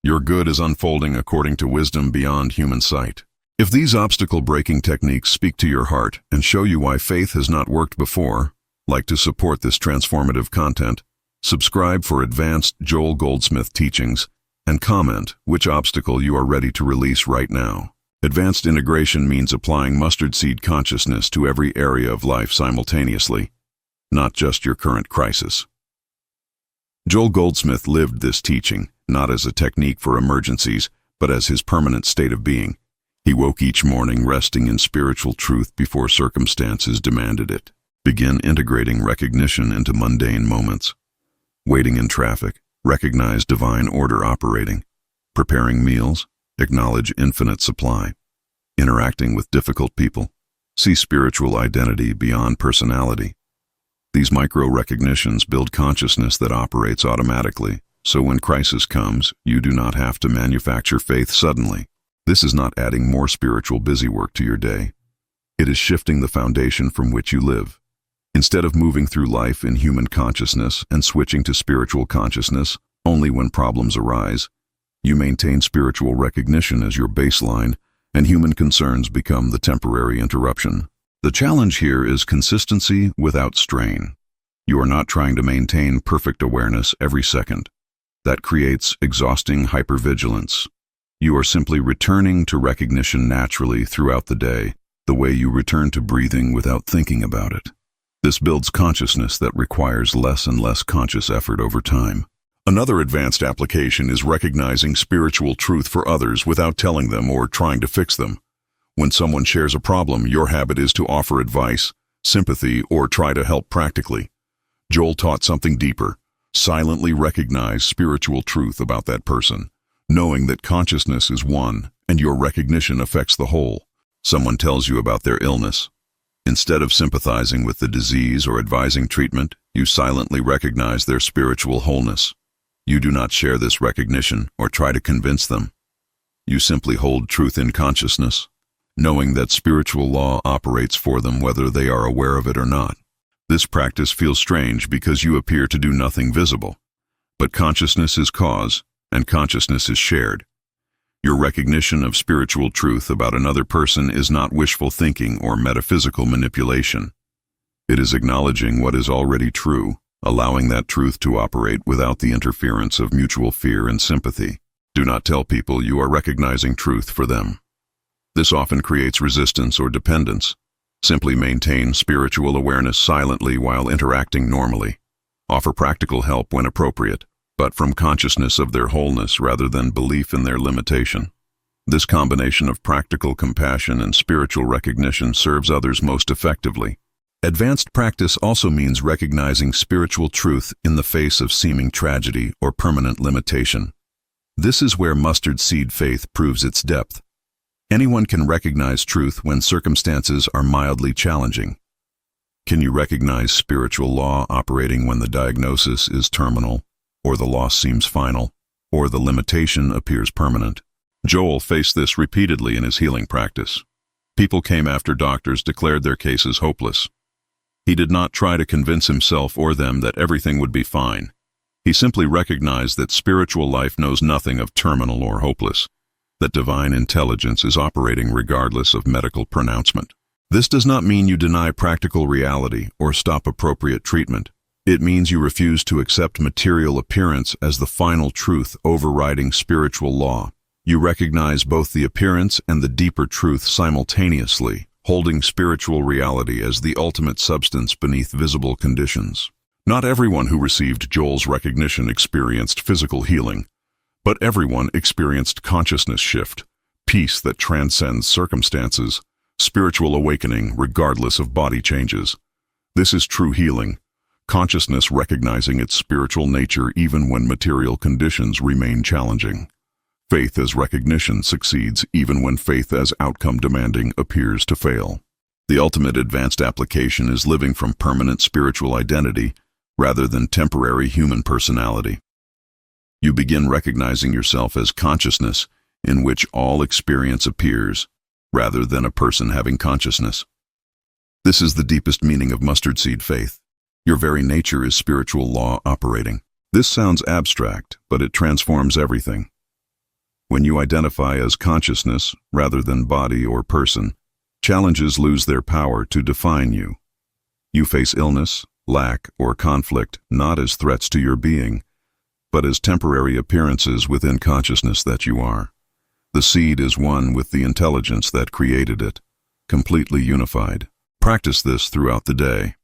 Your good is unfolding according to wisdom beyond human sight. If these obstacle-breaking techniques speak to your heart and show you why faith has not worked before, like to support this transformative content, subscribe for advanced Joel Goldsmith teachings, and comment which obstacle you are ready to release right now. Advanced integration means applying mustard seed consciousness to every area of life simultaneously, not just your current crisis. Joel Goldsmith lived this teaching, not as a technique for emergencies, but as his permanent state of being. He woke each morning resting in spiritual truth before circumstances demanded it. Begin integrating recognition into mundane moments. Waiting in traffic, recognize divine order operating. Preparing meals, acknowledge infinite supply. Interacting with difficult people, see spiritual identity beyond personality. These micro-recognitions build consciousness that operates automatically, so when crisis comes, you do not have to manufacture faith suddenly. This is not adding more spiritual busywork to your day. It is shifting the foundation from which you live. Instead of moving through life in human consciousness and switching to spiritual consciousness only when problems arise, you maintain spiritual recognition as your baseline, and human concerns become the temporary interruption. The challenge here is consistency without strain. You are not trying to maintain perfect awareness every second. That creates exhausting hypervigilance. You are simply returning to recognition naturally throughout the day, the way you return to breathing without thinking about it. This builds consciousness that requires less and less conscious effort over time. Another advanced application is recognizing spiritual truth for others without telling them or trying to fix them. When someone shares a problem, your habit is to offer advice, sympathy, or try to help practically. Joel taught something deeper. Silently recognize spiritual truth about that person, knowing that consciousness is one and your recognition affects the whole. Someone tells you about their illness. Instead of sympathizing with the disease or advising treatment, you silently recognize their spiritual wholeness. You do not share this recognition or try to convince them. You simply hold truth in consciousness, knowing that spiritual law operates for them whether they are aware of it or not. This practice feels strange because you appear to do nothing visible. But consciousness is cause, and consciousness is shared. Your recognition of spiritual truth about another person is not wishful thinking or metaphysical manipulation. It is acknowledging what is already true, allowing that truth to operate without the interference of mutual fear and sympathy. Do not tell people you are recognizing truth for them. This often creates resistance or dependence. Simply maintain spiritual awareness silently while interacting normally. Offer practical help when appropriate, but from consciousness of their wholeness rather than belief in their limitation. This combination of practical compassion and spiritual recognition serves others most effectively. Advanced practice also means recognizing spiritual truth in the face of seeming tragedy or permanent limitation. This is where mustard seed faith proves its depth. Anyone can recognize truth when circumstances are mildly challenging. Can you recognize spiritual law operating when the diagnosis is terminal, or the loss seems final, or the limitation appears permanent? Joel faced this repeatedly in his healing practice. People came after doctors declared their cases hopeless. He did not try to convince himself or them that everything would be fine. He simply recognized that spiritual life knows nothing of terminal or hopeless, that divine intelligence is operating regardless of medical pronouncement. This does not mean you deny practical reality or stop appropriate treatment. It means you refuse to accept material appearance as the final truth overriding spiritual law. You recognize both the appearance and the deeper truth simultaneously, holding spiritual reality as the ultimate substance beneath visible conditions. Not everyone who received Joel's recognition experienced physical healing, but everyone experienced consciousness shift, peace that transcends circumstances, spiritual awakening regardless of body changes. This is true healing, consciousness recognizing its spiritual nature even when material conditions remain challenging. Faith as recognition succeeds even when faith as outcome demanding appears to fail. The ultimate advanced application is living from permanent spiritual identity rather than temporary human personality. You begin recognizing yourself as consciousness in which all experience appears, rather than a person having consciousness. This is the deepest meaning of mustard seed faith. Your very nature is spiritual law operating. This sounds abstract, but it transforms everything. When you identify as consciousness rather than body or person, challenges lose their power to define you. You face illness, lack, or conflict not as threats to your being, but as temporary appearances within consciousness that you are. The seed is one with the intelligence that created it, completely unified. Practice this throughout the day.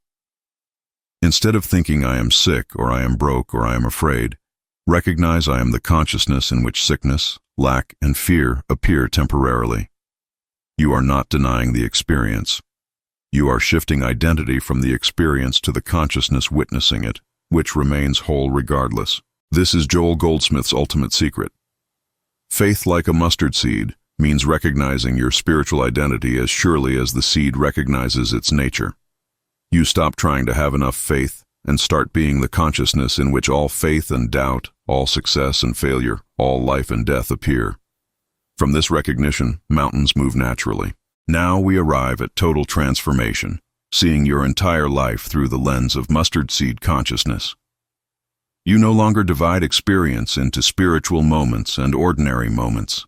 Instead of thinking I am sick or I am broke or I am afraid, recognize I am the consciousness in which sickness, lack, and fear appear temporarily. You are not denying the experience. You are shifting identity from the experience to the consciousness witnessing it, which remains whole regardless. This is Joel Goldsmith's ultimate secret. Faith like a mustard seed means recognizing your spiritual identity as surely as the seed recognizes its nature. You stop trying to have enough faith and start being the consciousness in which all faith and doubt, all success and failure, all life and death appear. From this recognition, mountains move naturally. Now we arrive at total transformation, seeing your entire life through the lens of mustard seed consciousness. You no longer divide experience into spiritual moments and ordinary moments.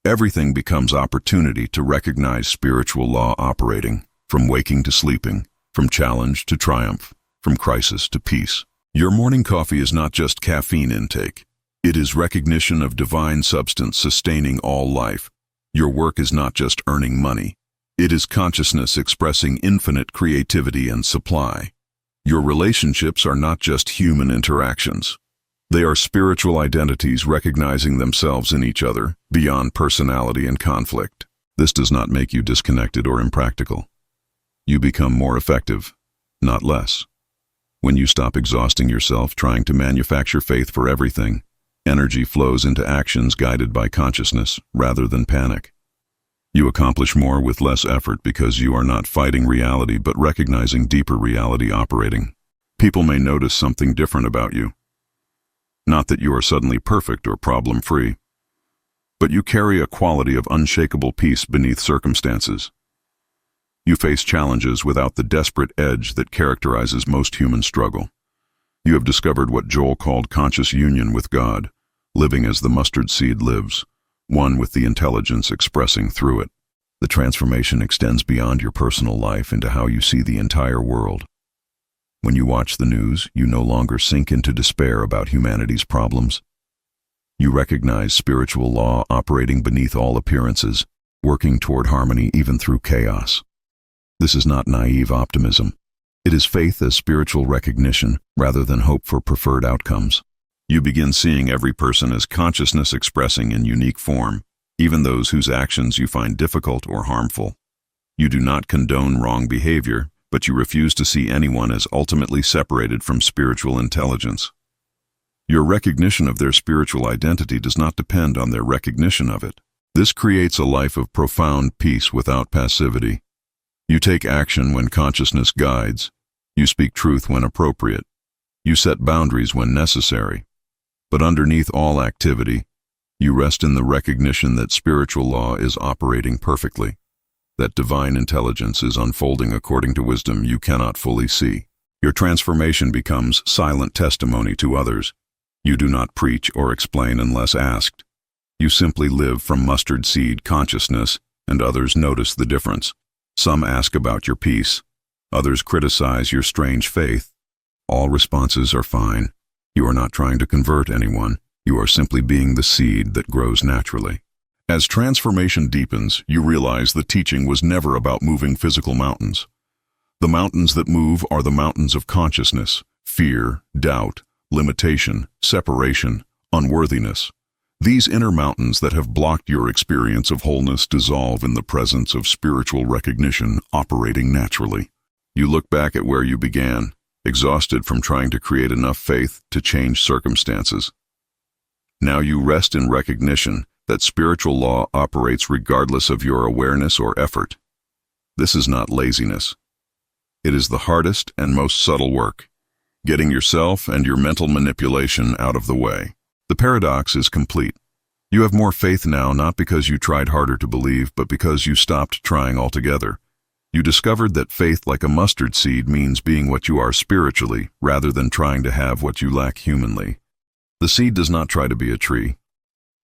Everything becomes opportunity to recognize spiritual law operating, from waking to sleeping, from challenge to triumph, from crisis to peace. Your morning coffee is not just caffeine intake. It is recognition of divine substance sustaining all life. Your work is not just earning money. It is consciousness expressing infinite creativity and supply. Your relationships are not just human interactions. They are spiritual identities recognizing themselves in each other, beyond personality and conflict. This does not make you disconnected or impractical. You become more effective, not less. When you stop exhausting yourself trying to manufacture faith for everything, energy flows into actions guided by consciousness rather than panic. You accomplish more with less effort because you are not fighting reality but recognizing deeper reality operating. People may notice something different about you. Not that you are suddenly perfect or problem-free, but you carry a quality of unshakable peace beneath circumstances. You face challenges without the desperate edge that characterizes most human struggle. You have discovered what Joel called conscious union with God, living as the mustard seed lives, one with the intelligence expressing through it. The transformation extends beyond your personal life into how you see the entire world. When you watch the news, you no longer sink into despair about humanity's problems. You recognize spiritual law operating beneath all appearances, working toward harmony even through chaos. This is not naive optimism. It is faith as spiritual recognition rather than hope for preferred outcomes. You begin seeing every person as consciousness expressing in unique form, even those whose actions you find difficult or harmful. You do not condone wrong behavior, but you refuse to see anyone as ultimately separated from spiritual intelligence. Your recognition of their spiritual identity does not depend on their recognition of it. This creates a life of profound peace without passivity. You take action when consciousness guides. You speak truth when appropriate. You set boundaries when necessary. But underneath all activity, you rest in the recognition that spiritual law is operating perfectly, that divine intelligence is unfolding according to wisdom you cannot fully see. Your transformation becomes silent testimony to others. You do not preach or explain unless asked. You simply live from mustard seed consciousness, and others notice the difference. Some ask about your peace. Others criticize your strange faith. All responses are fine. You are not trying to convert anyone. You are simply being the seed that grows naturally. As transformation deepens, you realize the teaching was never about moving physical mountains. The mountains that move are the mountains of consciousness, fear, doubt, limitation, separation, unworthiness. These inner mountains that have blocked your experience of wholeness dissolve in the presence of spiritual recognition operating naturally. You look back at where you began, exhausted from trying to create enough faith to change circumstances. Now you rest in recognition that spiritual law operates regardless of your awareness or effort. This is not laziness. It is the hardest and most subtle work, getting yourself and your mental manipulation out of the way. The paradox is complete. You have more faith now not because you tried harder to believe, but because you stopped trying altogether. You discovered that faith, like a mustard seed, means being what you are spiritually, rather than trying to have what you lack humanly. The seed does not try to be a tree.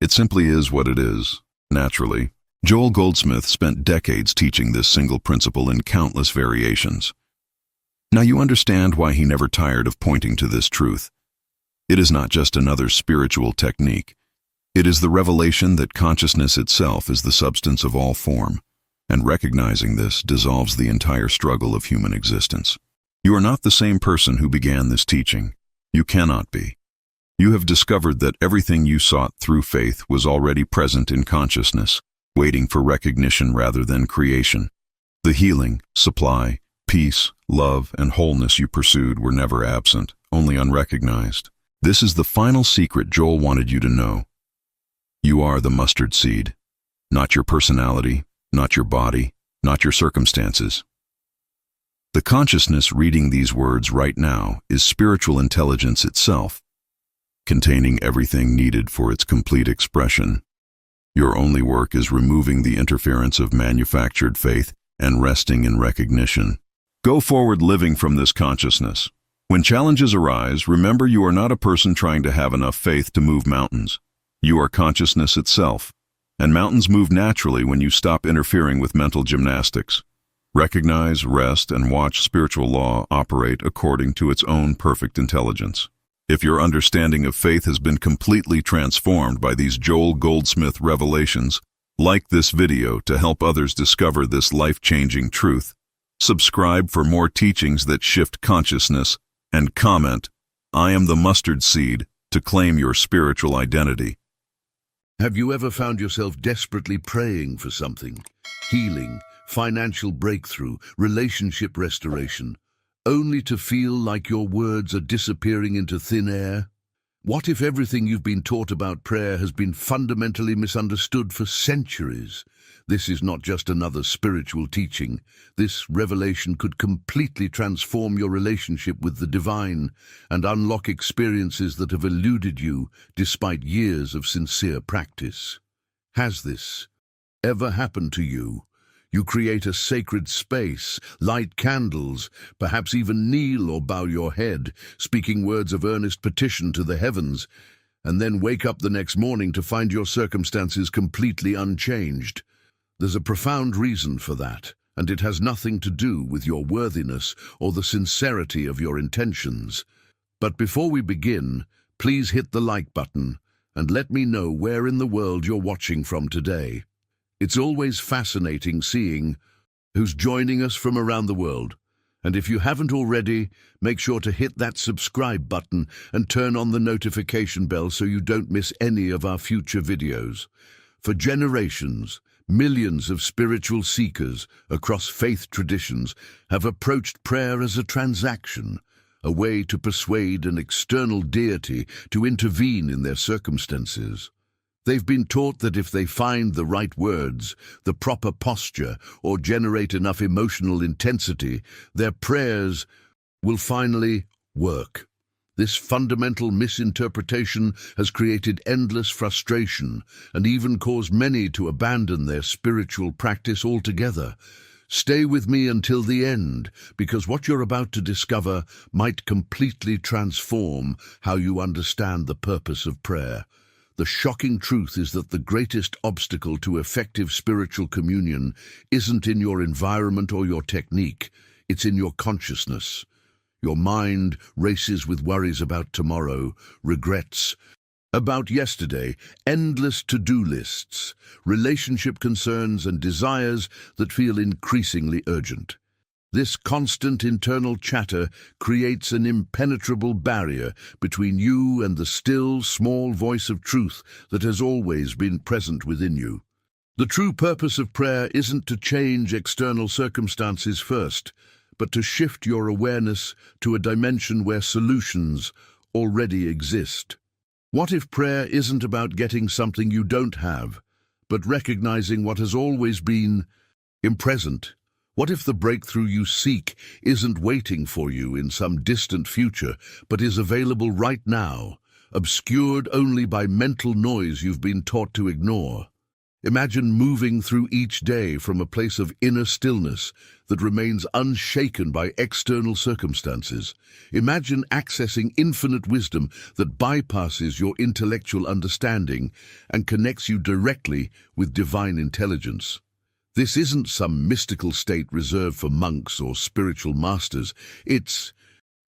It simply is what it is, naturally. Joel Goldsmith spent decades teaching this single principle in countless variations. Now you understand why he never tired of pointing to this truth. It is not just another spiritual technique. It is the revelation that consciousness itself is the substance of all form, and recognizing this dissolves the entire struggle of human existence. You are not the same person who began this teaching. You cannot be. You have discovered that everything you sought through faith was already present in consciousness, waiting for recognition rather than creation. The healing, supply, peace, love, and wholeness you pursued were never absent, only unrecognized. This is the final secret Joel wanted you to know. You are the mustard seed, not your personality, not your body, not your circumstances. The consciousness reading these words right now is spiritual intelligence itself, containing everything needed for its complete expression. Your only work is removing the interference of manufactured faith and resting in recognition. Go forward living from this consciousness. When challenges arise, remember you are not a person trying to have enough faith to move mountains. You are consciousness itself, and mountains move naturally when you stop interfering with mental gymnastics. Recognize, rest, and watch spiritual law operate according to its own perfect intelligence. If your understanding of faith has been completely transformed by these Joel Goldsmith revelations, like this video to help others discover this life-changing truth. Subscribe for more teachings that shift consciousness, and comment, "I am the mustard seed," to claim your spiritual identity. Have you ever found yourself desperately praying for something? Healing, financial breakthrough, relationship restoration, only to feel like your words are disappearing into thin air? What if everything you've been taught about prayer has been fundamentally misunderstood for centuries? This is not just another spiritual teaching. This revelation could completely transform your relationship with the divine and unlock experiences that have eluded you despite years of sincere practice. Has this ever happened to you? You create a sacred space, light candles, perhaps even kneel or bow your head, speaking words of earnest petition to the heavens, and then wake up the next morning to find your circumstances completely unchanged. There's a profound reason for that, and it has nothing to do with your worthiness or the sincerity of your intentions. But before we begin, please hit the like button and let me know where in the world you're watching from today. It's always fascinating seeing who's joining us from around the world. And if you haven't already, make sure to hit that subscribe button and turn on the notification bell so you don't miss any of our future videos. For generations, millions of spiritual seekers across faith traditions have approached prayer as a transaction, a way to persuade an external deity to intervene in their circumstances. They've been taught that if they find the right words, the proper posture, or generate enough emotional intensity, their prayers will finally work. This fundamental misinterpretation has created endless frustration and even caused many to abandon their spiritual practice altogether. Stay with me until the end, because what you're about to discover might completely transform how you understand the purpose of prayer. The shocking truth is that the greatest obstacle to effective spiritual communion isn't in your environment or your technique, it's in your consciousness. Your mind races with worries about tomorrow, regrets about yesterday, endless to-do lists, relationship concerns and desires that feel increasingly urgent. This constant internal chatter creates an impenetrable barrier between you and the still, small voice of truth that has always been present within you. The true purpose of prayer isn't to change external circumstances first, but to shift your awareness to a dimension where solutions already exist. What if prayer isn't about getting something you don't have, but recognizing what has always been present? What if the breakthrough you seek isn't waiting for you in some distant future, but is available right now, obscured only by mental noise you've been taught to ignore? Imagine moving through each day from a place of inner stillness that remains unshaken by external circumstances. Imagine accessing infinite wisdom that bypasses your intellectual understanding and connects you directly with divine intelligence. This isn't some mystical state reserved for monks or spiritual masters. It's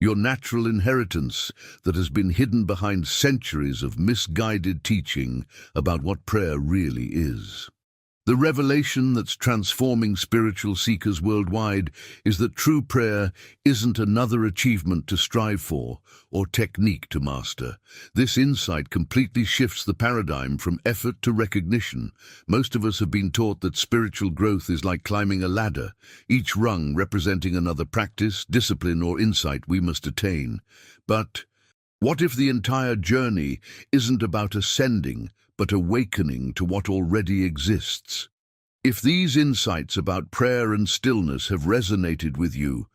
your natural inheritance that has been hidden behind centuries of misguided teaching about what prayer really is. The revelation that's transforming spiritual seekers worldwide is that true prayer isn't another achievement to strive for or technique to master. This insight completely shifts the paradigm from effort to recognition. Most of us have been taught that spiritual growth is like climbing a ladder, each rung representing another practice, discipline, or insight we must attain. But what if the entire journey isn't about ascending, but awakening to what already exists? If these insights about prayer and stillness have resonated with you,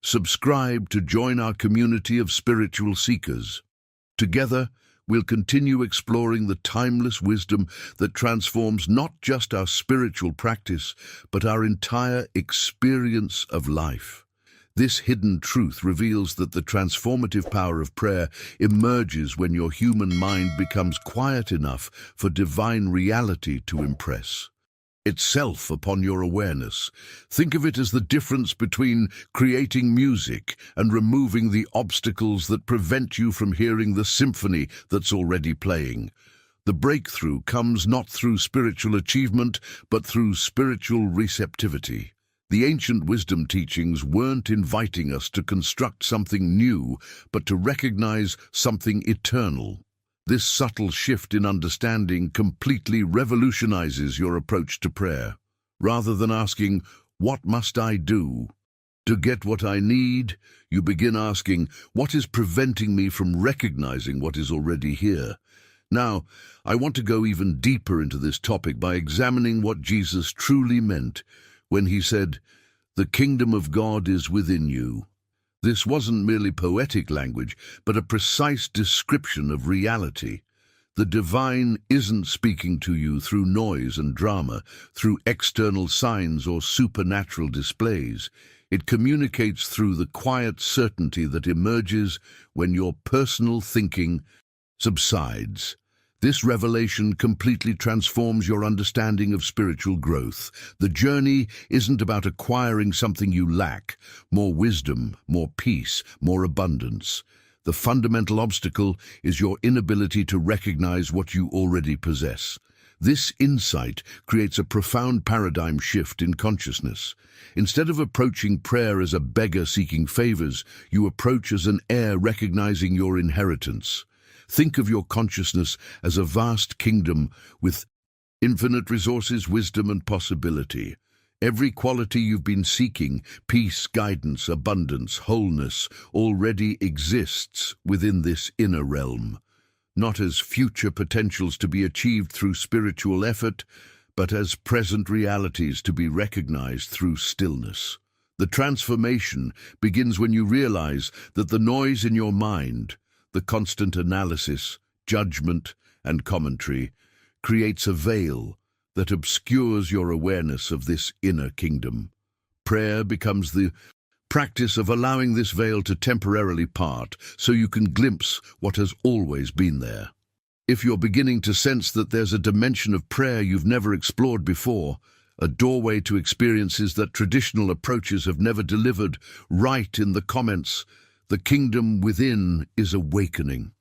subscribe to join our community of spiritual seekers. Together, we'll continue exploring the timeless wisdom that transforms not just our spiritual practice, but our entire experience of life. This hidden truth reveals that the transformative power of prayer emerges when your human mind becomes quiet enough for divine reality to impress itself upon your awareness. Think of it as the difference between creating music and removing the obstacles that prevent you from hearing the symphony that's already playing. The breakthrough comes not through spiritual achievement, but through spiritual receptivity. The ancient wisdom teachings weren't inviting us to construct something new, but to recognize something eternal. This subtle shift in understanding completely revolutionizes your approach to prayer. Rather than asking, "What must I do to get what I need?" you begin asking, "What is preventing me from recognizing what is already here?" Now, I want to go even deeper into this topic by examining what Jesus truly meant when he said, "The kingdom of God is within you." This wasn't merely poetic language, but a precise description of reality. The divine isn't speaking to you through noise and drama, through external signs or supernatural displays. It communicates through the quiet certainty that emerges when your personal thinking subsides. This revelation completely transforms your understanding of spiritual growth. The journey isn't about acquiring something you lack, more wisdom, more peace, more abundance. The fundamental obstacle is your inability to recognize what you already possess. This insight creates a profound paradigm shift in consciousness. Instead of approaching prayer as a beggar seeking favors, you approach as an heir recognizing your inheritance. Think of your consciousness as a vast kingdom with infinite resources, wisdom, and possibility. Every quality you've been seeking, peace, guidance, abundance, wholeness, already exists within this inner realm. not as future potentials to be achieved through spiritual effort, but as present realities to be recognized through stillness. The transformation begins when you realize that the noise in your mind, the constant analysis, judgment, and commentary, creates a veil that obscures your awareness of this inner kingdom. Prayer becomes the practice of allowing this veil to temporarily part so you can glimpse what has always been there. If you're beginning to sense that there's a dimension of prayer you've never explored before, a doorway to experiences that traditional approaches have never delivered, write in the comments, "The kingdom within is awakening."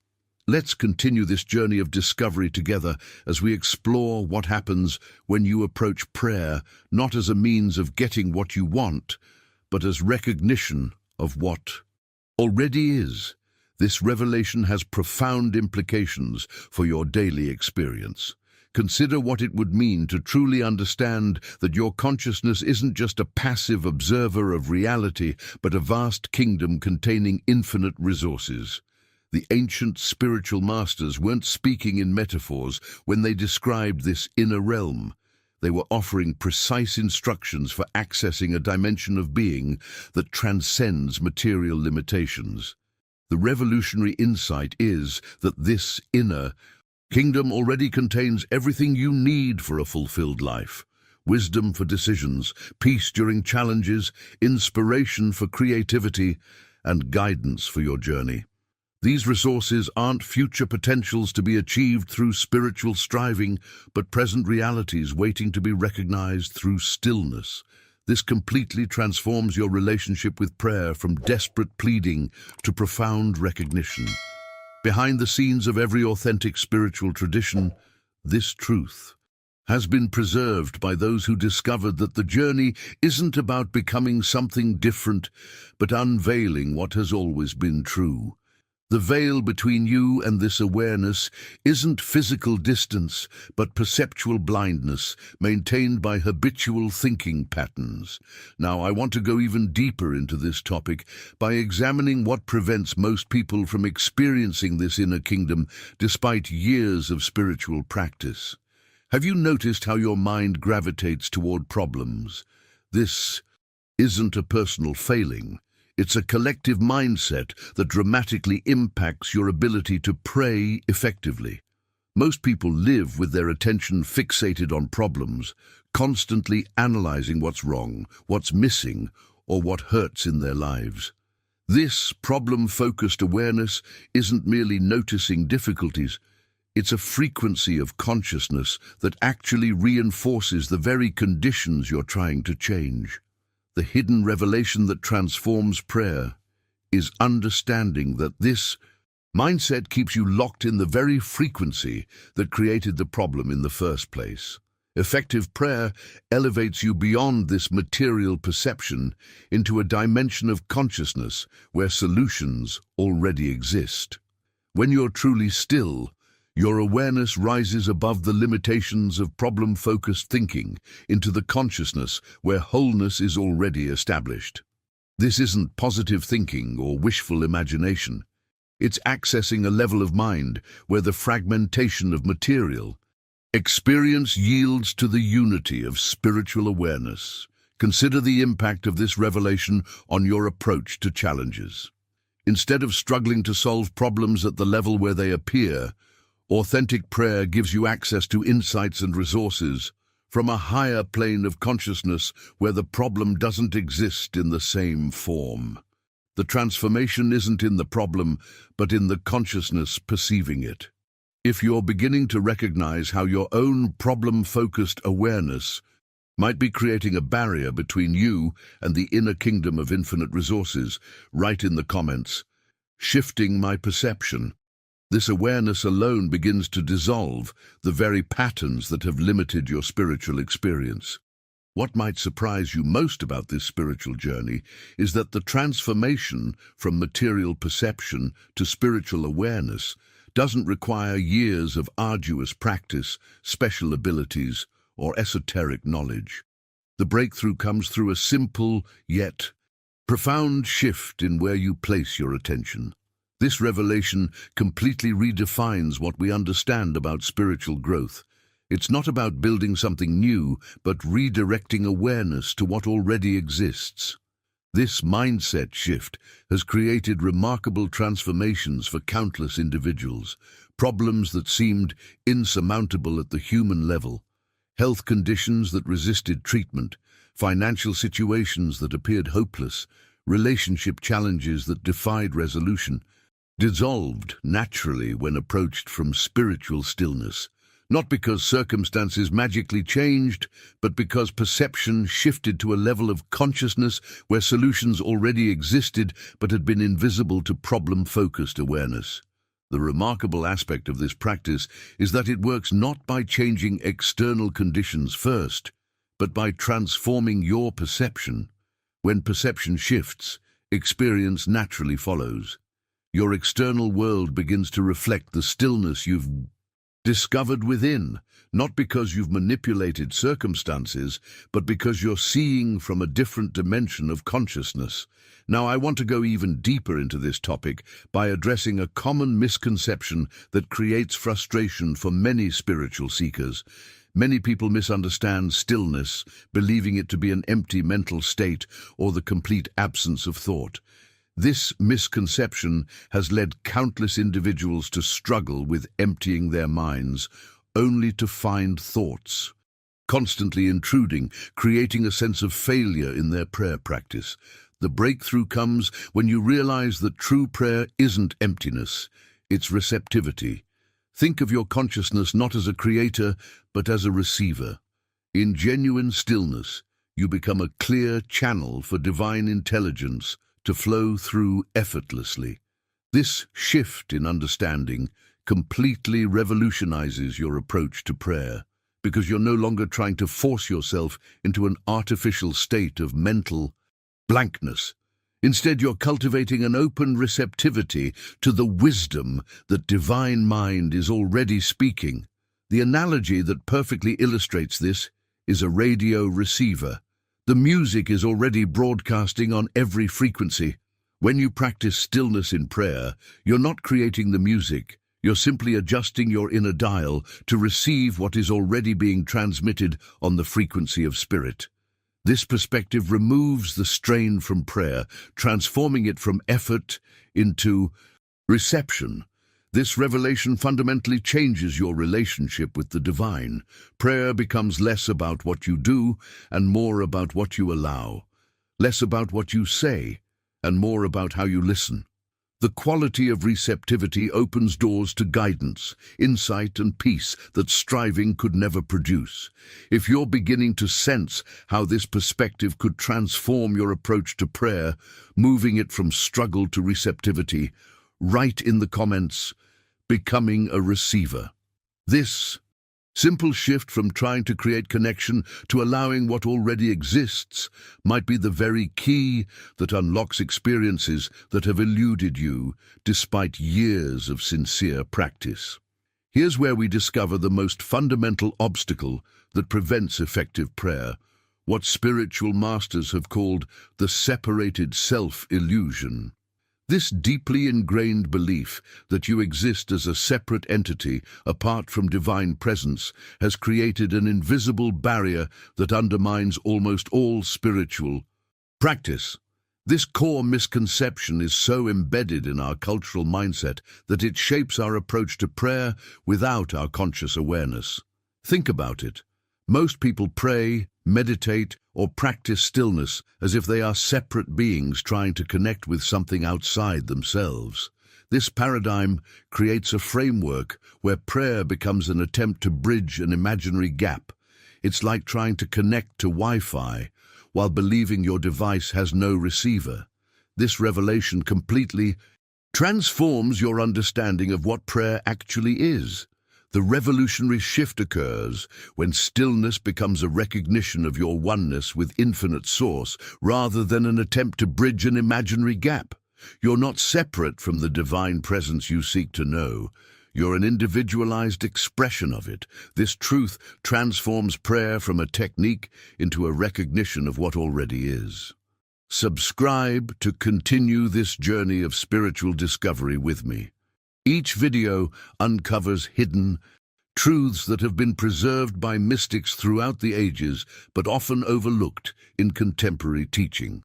Let's continue this journey of discovery together as we explore what happens when you approach prayer not as a means of getting what you want, but as recognition of what already is. This revelation has profound implications for your daily experience. Consider what it would mean to truly understand that your consciousness isn't just a passive observer of reality, but a vast kingdom containing infinite resources. The ancient spiritual masters weren't speaking in metaphors when they described this inner realm. They were offering precise instructions for accessing a dimension of being that transcends material limitations. The revolutionary insight is that this inner kingdom already contains everything you need for a fulfilled life: wisdom for decisions, peace during challenges, inspiration for creativity, and guidance for your journey. These resources aren't future potentials to be achieved through spiritual striving, but present realities waiting to be recognized through stillness. This completely transforms your relationship with prayer from desperate pleading to profound recognition. Behind the scenes of every authentic spiritual tradition, this truth has been preserved by those who discovered that the journey isn't about becoming something different, but unveiling what has always been true. The veil between you and this awareness isn't physical distance, but perceptual blindness maintained by habitual thinking patterns. Now, I want to go even deeper into this topic by examining what prevents most people from experiencing this inner kingdom despite years of spiritual practice. Have you noticed how your mind gravitates toward problems? This isn't a personal failing. It's a collective mindset that dramatically impacts your ability to pray effectively. Most people live with their attention fixated on problems, constantly analyzing what's wrong, what's missing, or what hurts in their lives. This problem-focused awareness isn't merely noticing difficulties. It's a frequency of consciousness that actually reinforces the very conditions you're trying to change. The hidden revelation that transforms prayer is understanding that this mindset keeps you locked in the very frequency that created the problem in the first place. Effective prayer elevates you beyond this material perception into a dimension of consciousness where solutions already exist. When you're truly still, your awareness rises above the limitations of problem-focused thinking into the consciousness where wholeness is already established. This isn't positive thinking or wishful imagination. It's accessing a level of mind where the fragmentation of material experience yields to the unity of spiritual awareness. Consider the impact of this revelation on your approach to challenges. Instead of struggling to solve problems at the level where they appear, authentic prayer gives you access to insights and resources from a higher plane of consciousness where the problem doesn't exist in the same form. The transformation isn't in the problem, but in the consciousness perceiving it. If you're beginning to recognize how your own problem-focused awareness might be creating a barrier between you and the inner kingdom of infinite resources, write in the comments, "Shifting my perception." This awareness alone begins to dissolve the very patterns that have limited your spiritual experience. What might surprise you most about this spiritual journey is that the transformation from material perception to spiritual awareness doesn't require years of arduous practice, special abilities, or esoteric knowledge. The breakthrough comes through a simple yet profound shift in where you place your attention. This revelation completely redefines what we understand about spiritual growth. It's not about building something new, but redirecting awareness to what already exists. This mindset shift has created remarkable transformations for countless individuals. Problems that seemed insurmountable at the human level, health conditions that resisted treatment, financial situations that appeared hopeless, relationship challenges that defied resolution, dissolved naturally when approached from spiritual stillness. Not because circumstances magically changed, but because perception shifted to a level of consciousness where solutions already existed but had been invisible to problem-focused awareness. The remarkable aspect of this practice is that it works not by changing external conditions first, but by transforming your perception. When perception shifts, experience naturally follows. Your external world begins to reflect the stillness you've discovered within, not because you've manipulated circumstances, but because you're seeing from a different dimension of consciousness. Now, I want to go even deeper into this topic by addressing a common misconception that creates frustration for many spiritual seekers. Many people misunderstand stillness, believing it to be an empty mental state or the complete absence of thought. This misconception has led countless individuals to struggle with emptying their minds, only to find thoughts constantly intruding, creating a sense of failure in their prayer practice. The breakthrough comes when you realize that true prayer isn't emptiness, it's receptivity. Think of your consciousness not as a creator, but as a receiver. In genuine stillness, you become a clear channel for divine intelligence to flow through effortlessly. This shift in understanding completely revolutionizes your approach to prayer, because you're no longer trying to force yourself into an artificial state of mental blankness. Instead, you're cultivating an open receptivity to the wisdom that divine mind is already speaking. The analogy that perfectly illustrates this is a radio receiver. The music is already broadcasting on every frequency. When you practice stillness in prayer, you're not creating the music. You're simply adjusting your inner dial to receive what is already being transmitted on the frequency of spirit. This perspective removes the strain from prayer, transforming it from effort into reception. This revelation fundamentally changes your relationship with the divine. Prayer becomes less about what you do and more about what you allow, less about what you say and more about how you listen. The quality of receptivity opens doors to guidance, insight, and peace that striving could never produce. If you're beginning to sense how this perspective could transform your approach to prayer, moving it from struggle to receptivity, write in the comments, "Becoming a receiver." This simple shift from trying to create connection to allowing what already exists might be the very key that unlocks experiences that have eluded you despite years of sincere practice. Here's where we discover the most fundamental obstacle that prevents effective prayer, what spiritual masters have called the separated self-illusion. This deeply ingrained belief that you exist as a separate entity apart from divine presence has created an invisible barrier that undermines almost all spiritual practice. This core misconception is so embedded in our cultural mindset that it shapes our approach to prayer without our conscious awareness. Think about it. Most people pray, meditate, or practice stillness as if they are separate beings trying to connect with something outside themselves. This paradigm creates a framework where prayer becomes an attempt to bridge an imaginary gap. It's like trying to connect to Wi-Fi while believing your device has no receiver. This revelation completely transforms your understanding of what prayer actually is. The revolutionary shift occurs when stillness becomes a recognition of your oneness with infinite source rather than an attempt to bridge an imaginary gap. You're not separate from the divine presence you seek to know. You're an individualized expression of it. This truth transforms prayer from a technique into a recognition of what already is. Subscribe to continue this journey of spiritual discovery with me. Each video uncovers hidden truths that have been preserved by mystics throughout the ages, but often overlooked in contemporary teaching.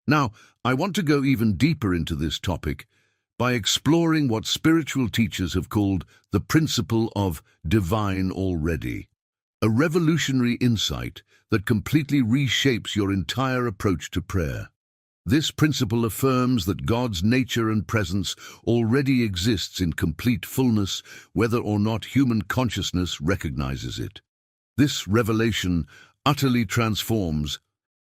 Now, I want to go even deeper into this topic by exploring what spiritual teachers have called the principle of divine already, a revolutionary insight that completely reshapes your entire approach to prayer. This principle affirms that God's nature and presence already exists in complete fullness, whether or not human consciousness recognizes it. This revelation utterly transforms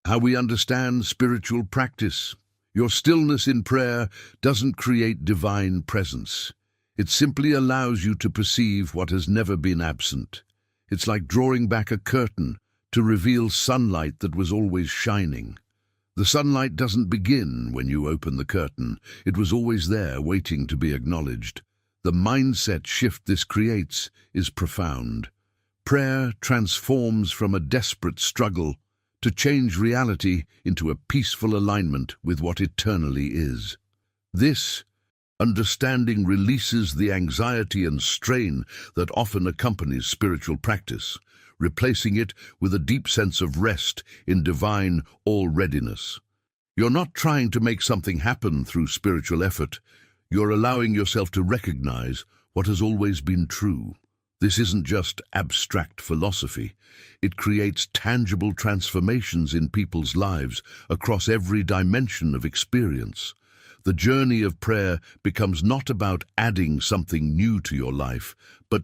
how we understand spiritual practice. Your stillness in prayer doesn't create divine presence. It simply allows you to perceive what has never been absent. It's like drawing back a curtain to reveal sunlight that was always shining. The sunlight doesn't begin when you open the curtain. It was always there, waiting to be acknowledged. The mindset shift this creates is profound. Prayer transforms from a desperate struggle to change reality into a peaceful alignment with what eternally is. This understanding releases the anxiety and strain that often accompanies spiritual practice, replacing it with a deep sense of rest in divine all-readiness. You're not trying to make something happen through spiritual effort. You're allowing yourself to recognize what has always been true. This isn't just abstract philosophy. It creates tangible transformations in people's lives across every dimension of experience. The journey of prayer becomes not about adding something new to your life, but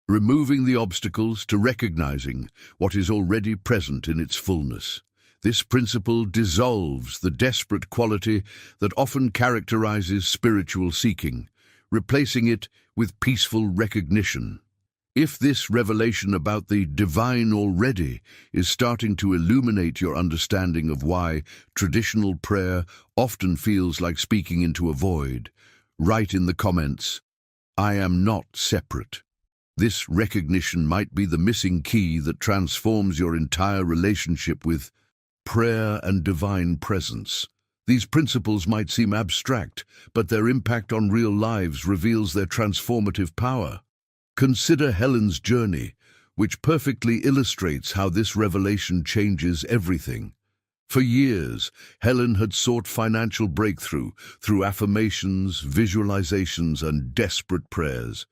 removing the obstacles to recognizing what is already present in its fullness. This principle dissolves the desperate quality that often characterizes spiritual seeking, replacing it with peaceful recognition. If this revelation about the divine already is starting to illuminate your understanding of why traditional prayer often feels like speaking into a void, write in the comments, "I am not separate." This recognition might be the missing key that transforms your entire relationship with prayer and divine presence. These principles might seem abstract, but their impact on real lives reveals their transformative power. Consider Helen's journey, which perfectly illustrates how this revelation changes everything. For years, Helen had sought financial breakthrough through affirmations, visualizations, and desperate prayers.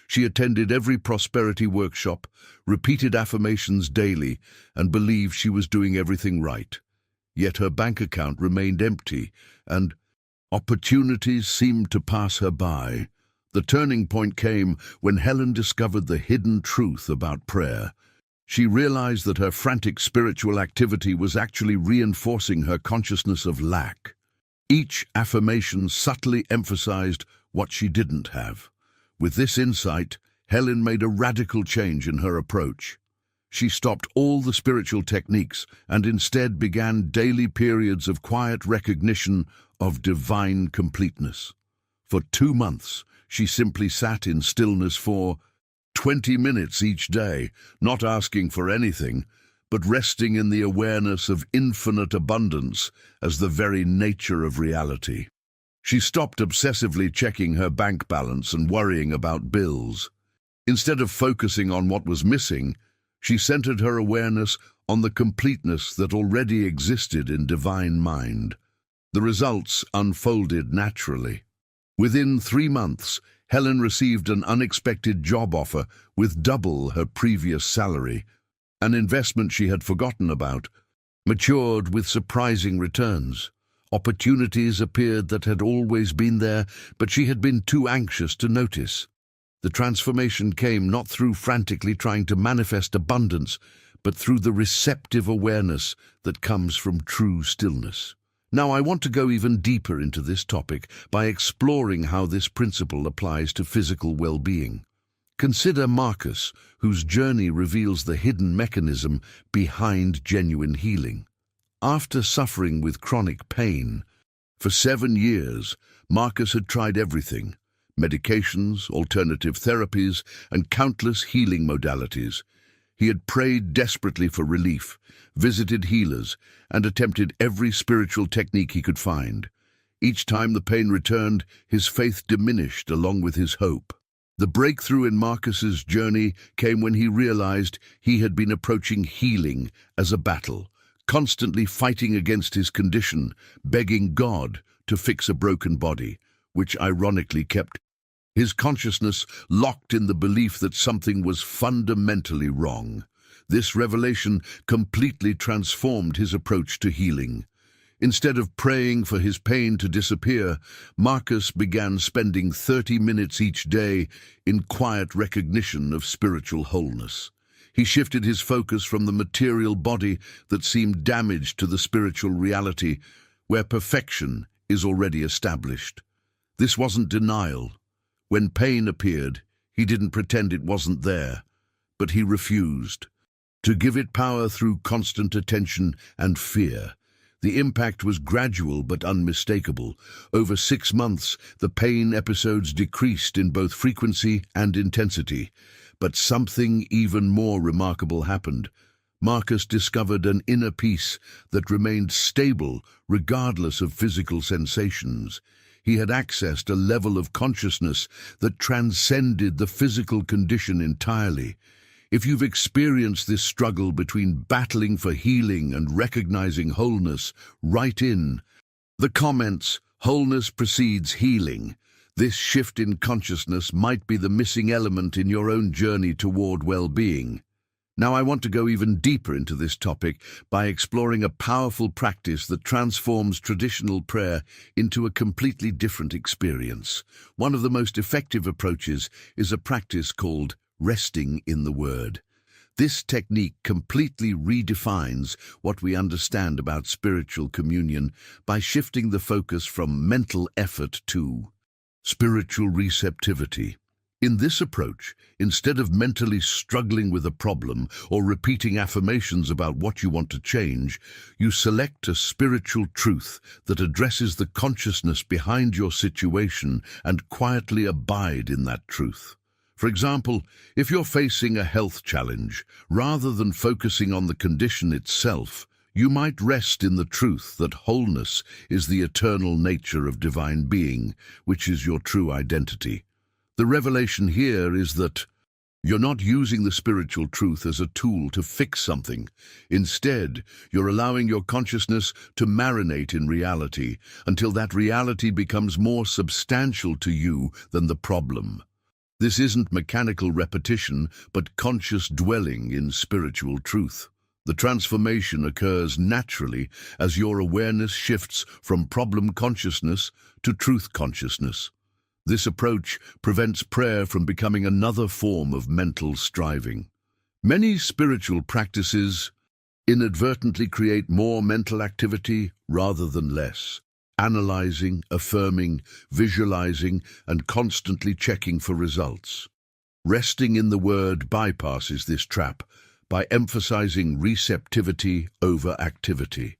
She attended every prosperity workshop, repeated affirmations daily, and believed she was doing everything right. Yet her bank account remained empty, and opportunities seemed to pass her by. The turning point came when Helen discovered the hidden truth about prayer. She realized that her frantic spiritual activity was actually reinforcing her consciousness of lack. Each affirmation subtly emphasized what she didn't have. With this insight, Helen made a radical change in her approach. She stopped all the spiritual techniques and instead began daily periods of quiet recognition of divine completeness. For 2 months, she simply sat in stillness for 20 minutes each day, not asking for anything, but resting in the awareness of infinite abundance as the very nature of reality. She stopped obsessively checking her bank balance and worrying about bills. Instead of focusing on what was missing, she centered her awareness on the completeness that already existed in divine mind. The results unfolded naturally. Within 3 months, Helen received an unexpected job offer with double her previous salary. An investment she had forgotten about matured with surprising returns. Opportunities appeared that had always been there, but she had been too anxious to notice. The transformation came not through frantically trying to manifest abundance, but through the receptive awareness that comes from true stillness. Now, I want to go even deeper into this topic by exploring how this principle applies to physical well-being. Consider Marcus, whose journey reveals the hidden mechanism behind genuine healing. After suffering with chronic pain, for 7 years, Marcus had tried everything: medications, alternative therapies, and countless healing modalities. He had prayed desperately for relief, visited healers, and attempted every spiritual technique he could find. Each time the pain returned, his faith diminished along with his hope. The breakthrough in Marcus's journey came when he realized he had been approaching healing as a battle, constantly fighting against his condition, begging God to fix a broken body, which ironically kept his consciousness locked in the belief that something was fundamentally wrong. This revelation completely transformed his approach to healing. Instead of praying for his pain to disappear, Marcus began spending 30 minutes each day in quiet recognition of spiritual wholeness. He shifted his focus from the material body that seemed damaged to the spiritual reality, where perfection is already established. This wasn't denial. When pain appeared, he didn't pretend it wasn't there, but he refused to give it power through constant attention and fear. The impact was gradual but unmistakable. Over 6 months, the pain episodes decreased in both frequency and intensity. But something even more remarkable happened. Marcus discovered an inner peace that remained stable regardless of physical sensations. He had accessed a level of consciousness that transcended the physical condition entirely. If you've experienced this struggle between battling for healing and recognizing wholeness, write in the comments, "Wholeness precedes healing." This shift in consciousness might be the missing element in your own journey toward well-being. Now I want to go even deeper into this topic by exploring a powerful practice that transforms traditional prayer into a completely different experience. One of the most effective approaches is a practice called resting in the Word. This technique completely redefines what we understand about spiritual communion by shifting the focus from mental effort to spiritual receptivity. In this approach, instead of mentally struggling with a problem or repeating affirmations about what you want to change, you select a spiritual truth that addresses the consciousness behind your situation and quietly abide in that truth. For example, if you're facing a health challenge, rather than focusing on the condition itself, you might rest in the truth that wholeness is the eternal nature of divine being, which is your true identity. The revelation here is that you're not using the spiritual truth as a tool to fix something. Instead, you're allowing your consciousness to marinate in reality until that reality becomes more substantial to you than the problem. This isn't mechanical repetition, but conscious dwelling in spiritual truth. The transformation occurs naturally as your awareness shifts from problem consciousness to truth consciousness. This approach prevents prayer from becoming another form of mental striving. Many spiritual practices inadvertently create more mental activity rather than less. Analyzing, affirming, visualizing, and constantly checking for results. Resting in the Word bypasses this trap by emphasizing receptivity over activity.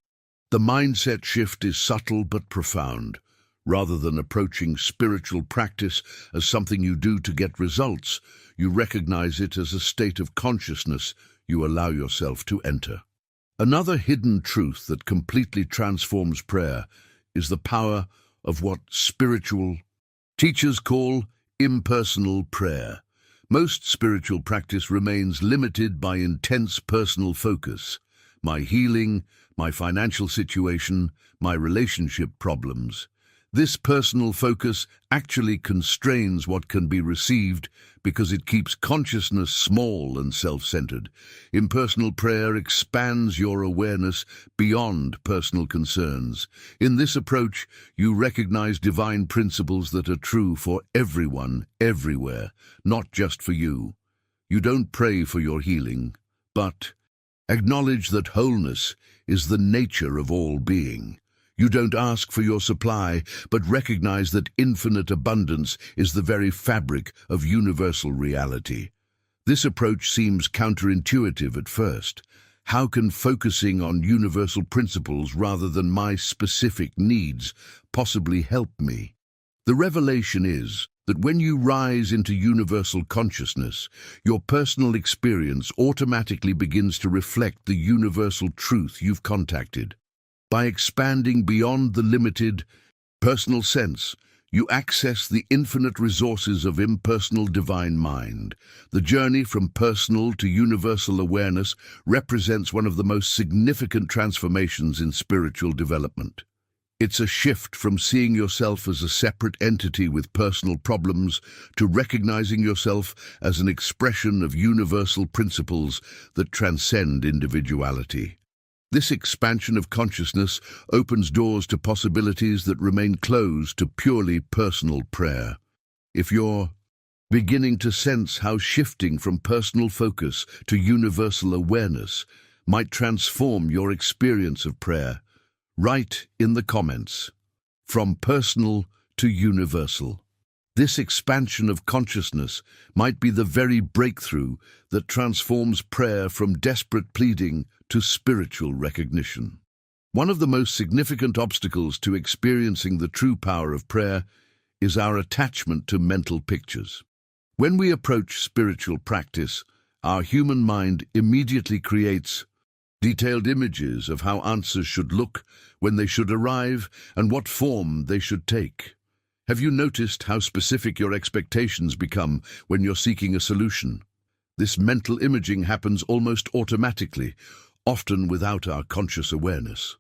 The mindset shift is subtle but profound. Rather than approaching spiritual practice as something you do to get results, you recognize it as a state of consciousness you allow yourself to enter. Another hidden truth that completely transforms prayer is the power of what spiritual teachers call impersonal prayer. Most spiritual practice remains limited by intense personal focus. My healing, my financial situation, my relationship problems. This personal focus actually constrains what can be received because it keeps consciousness small and self-centered. Impersonal prayer expands your awareness beyond personal concerns. In this approach, you recognize divine principles that are true for everyone, everywhere, not just for you. You don't pray for your healing, but acknowledge that wholeness is the nature of all being. You don't ask for your supply, but recognize that infinite abundance is the very fabric of universal reality. This approach seems counterintuitive at first. How can focusing on universal principles rather than my specific needs possibly help me? The revelation is that when you rise into universal consciousness, your personal experience automatically begins to reflect the universal truth you've contacted. By expanding beyond the limited, personal sense, you access the infinite resources of impersonal divine mind. The journey from personal to universal awareness represents one of the most significant transformations in spiritual development. It's a shift from seeing yourself as a separate entity with personal problems to recognizing yourself as an expression of universal principles that transcend individuality. This expansion of consciousness opens doors to possibilities that remain closed to purely personal prayer. If you're beginning to sense how shifting from personal focus to universal awareness might transform your experience of prayer, write in the comments, "From personal to universal." This expansion of consciousness might be the very breakthrough that transforms prayer from desperate pleading to spiritual recognition. One of the most significant obstacles to experiencing the true power of prayer is our attachment to mental pictures. When we approach spiritual practice, our human mind immediately creates detailed images of how answers should look, when they should arrive, and what form they should take. Have you noticed how specific your expectations become when you're seeking a solution? This mental imaging happens almost automatically, often without our conscious awareness.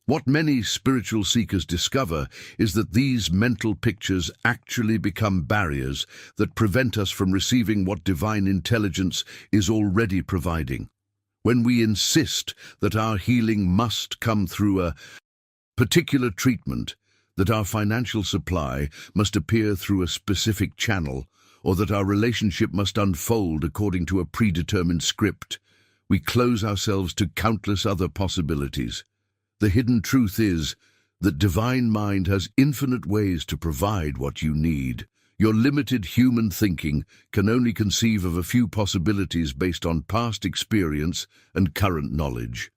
What many spiritual seekers discover is that these mental pictures actually become barriers that prevent us from receiving what divine intelligence is already providing. When we insist that our healing must come through a particular treatment, that our financial supply must appear through a specific channel, or that our relationship must unfold according to a predetermined script, we close ourselves to countless other possibilities. The hidden truth is that divine mind has infinite ways to provide what you need. Your limited human thinking can only conceive of a few possibilities based on past experience and current knowledge.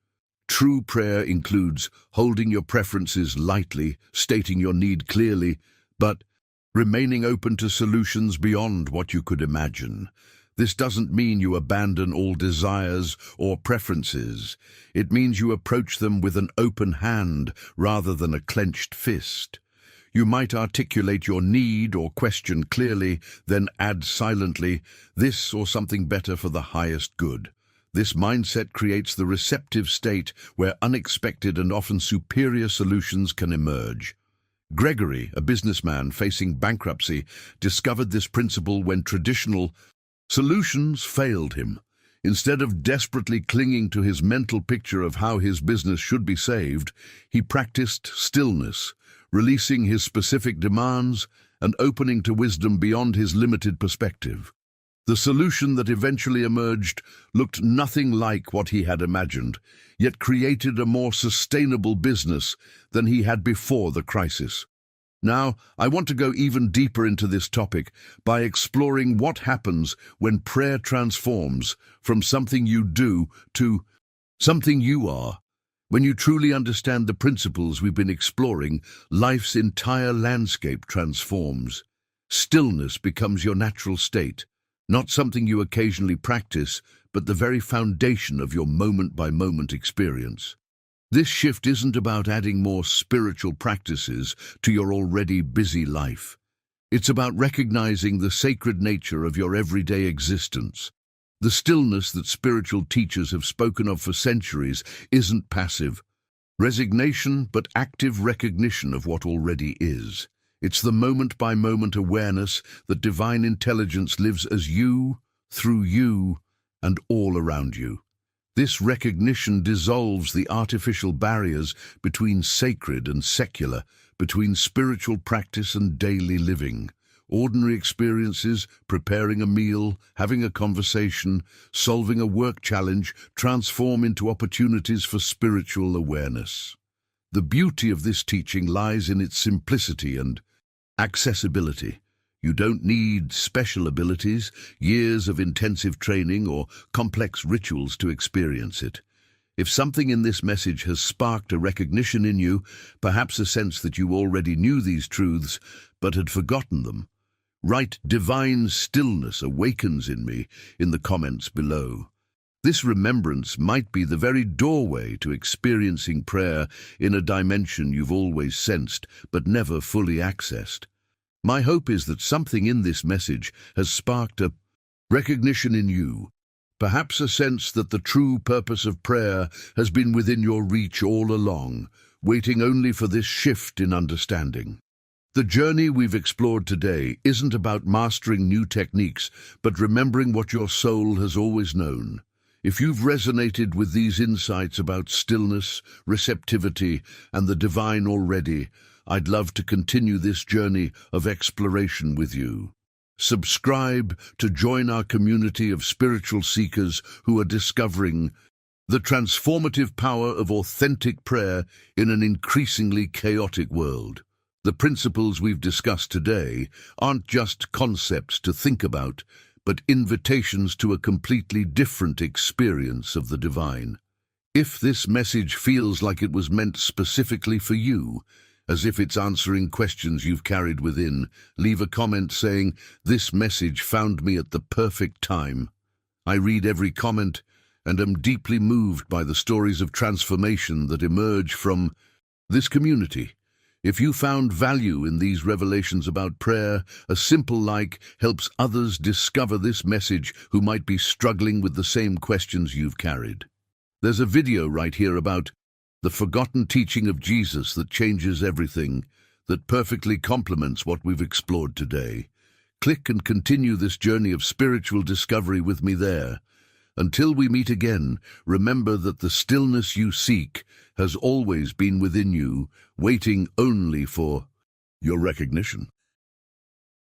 True prayer includes holding your preferences lightly, stating your need clearly, but remaining open to solutions beyond what you could imagine. This doesn't mean you abandon all desires or preferences. It means you approach them with an open hand rather than a clenched fist. You might articulate your need or question clearly, then add silently, "this or something better for the highest good." This mindset creates the receptive state where unexpected and often superior solutions can emerge. Gregory, a businessman facing bankruptcy, discovered this principle when traditional solutions failed him. Instead of desperately clinging to his mental picture of how his business should be saved, he practiced stillness, releasing his specific demands and opening to wisdom beyond his limited perspective. The solution that eventually emerged looked nothing like what he had imagined, yet created a more sustainable business than he had before the crisis. Now, I want to go even deeper into this topic by exploring what happens when prayer transforms from something you do to something you are. When you truly understand the principles we've been exploring, life's entire landscape transforms. Stillness becomes your natural state, not something you occasionally practice, but the very foundation of your moment-by-moment experience. This shift isn't about adding more spiritual practices to your already busy life. It's about recognizing the sacred nature of your everyday existence. The stillness that spiritual teachers have spoken of for centuries isn't passive resignation, but active recognition of what already is. It's the moment-by-moment awareness that divine intelligence lives as you, through you, and all around you. This recognition dissolves the artificial barriers between sacred and secular, between spiritual practice and daily living. Ordinary experiences, preparing a meal, having a conversation, solving a work challenge, transform into opportunities for spiritual awareness. The beauty of this teaching lies in its simplicity and accessibility. You don't need special abilities, years of intensive training, or complex rituals to experience it. If something in this message has sparked a recognition in you, perhaps a sense that you already knew these truths but had forgotten them, Write "divine stillness awakens in me" in the comments below. This remembrance might be the very doorway to experiencing prayer in a dimension you've always sensed but never fully accessed. My hope is that something in this message has sparked a recognition in you, perhaps a sense that the true purpose of prayer has been within your reach all along, waiting only for this shift in understanding. The journey we've explored today isn't about mastering new techniques, but remembering what your soul has always known. If you've resonated with these insights about stillness, receptivity, and the divine already, I'd love to continue this journey of exploration with you. Subscribe to join our community of spiritual seekers who are discovering the transformative power of authentic prayer in an increasingly chaotic world. The principles we've discussed today aren't just concepts to think about, but invitations to a completely different experience of the divine. If this message feels like it was meant specifically for you, as if it's answering questions you've carried within, leave a comment saying, "This message found me at the perfect time." I read every comment and am deeply moved by the stories of transformation that emerge from this community. If you found value in these revelations about prayer, a simple like helps others discover this message who might be struggling with the same questions you've carried. There's a video right here about the forgotten teaching of Jesus that changes everything, that perfectly complements what we've explored today. Click and continue this journey of spiritual discovery with me there. Until we meet again, remember that the stillness you seek has always been within you, waiting only for your recognition.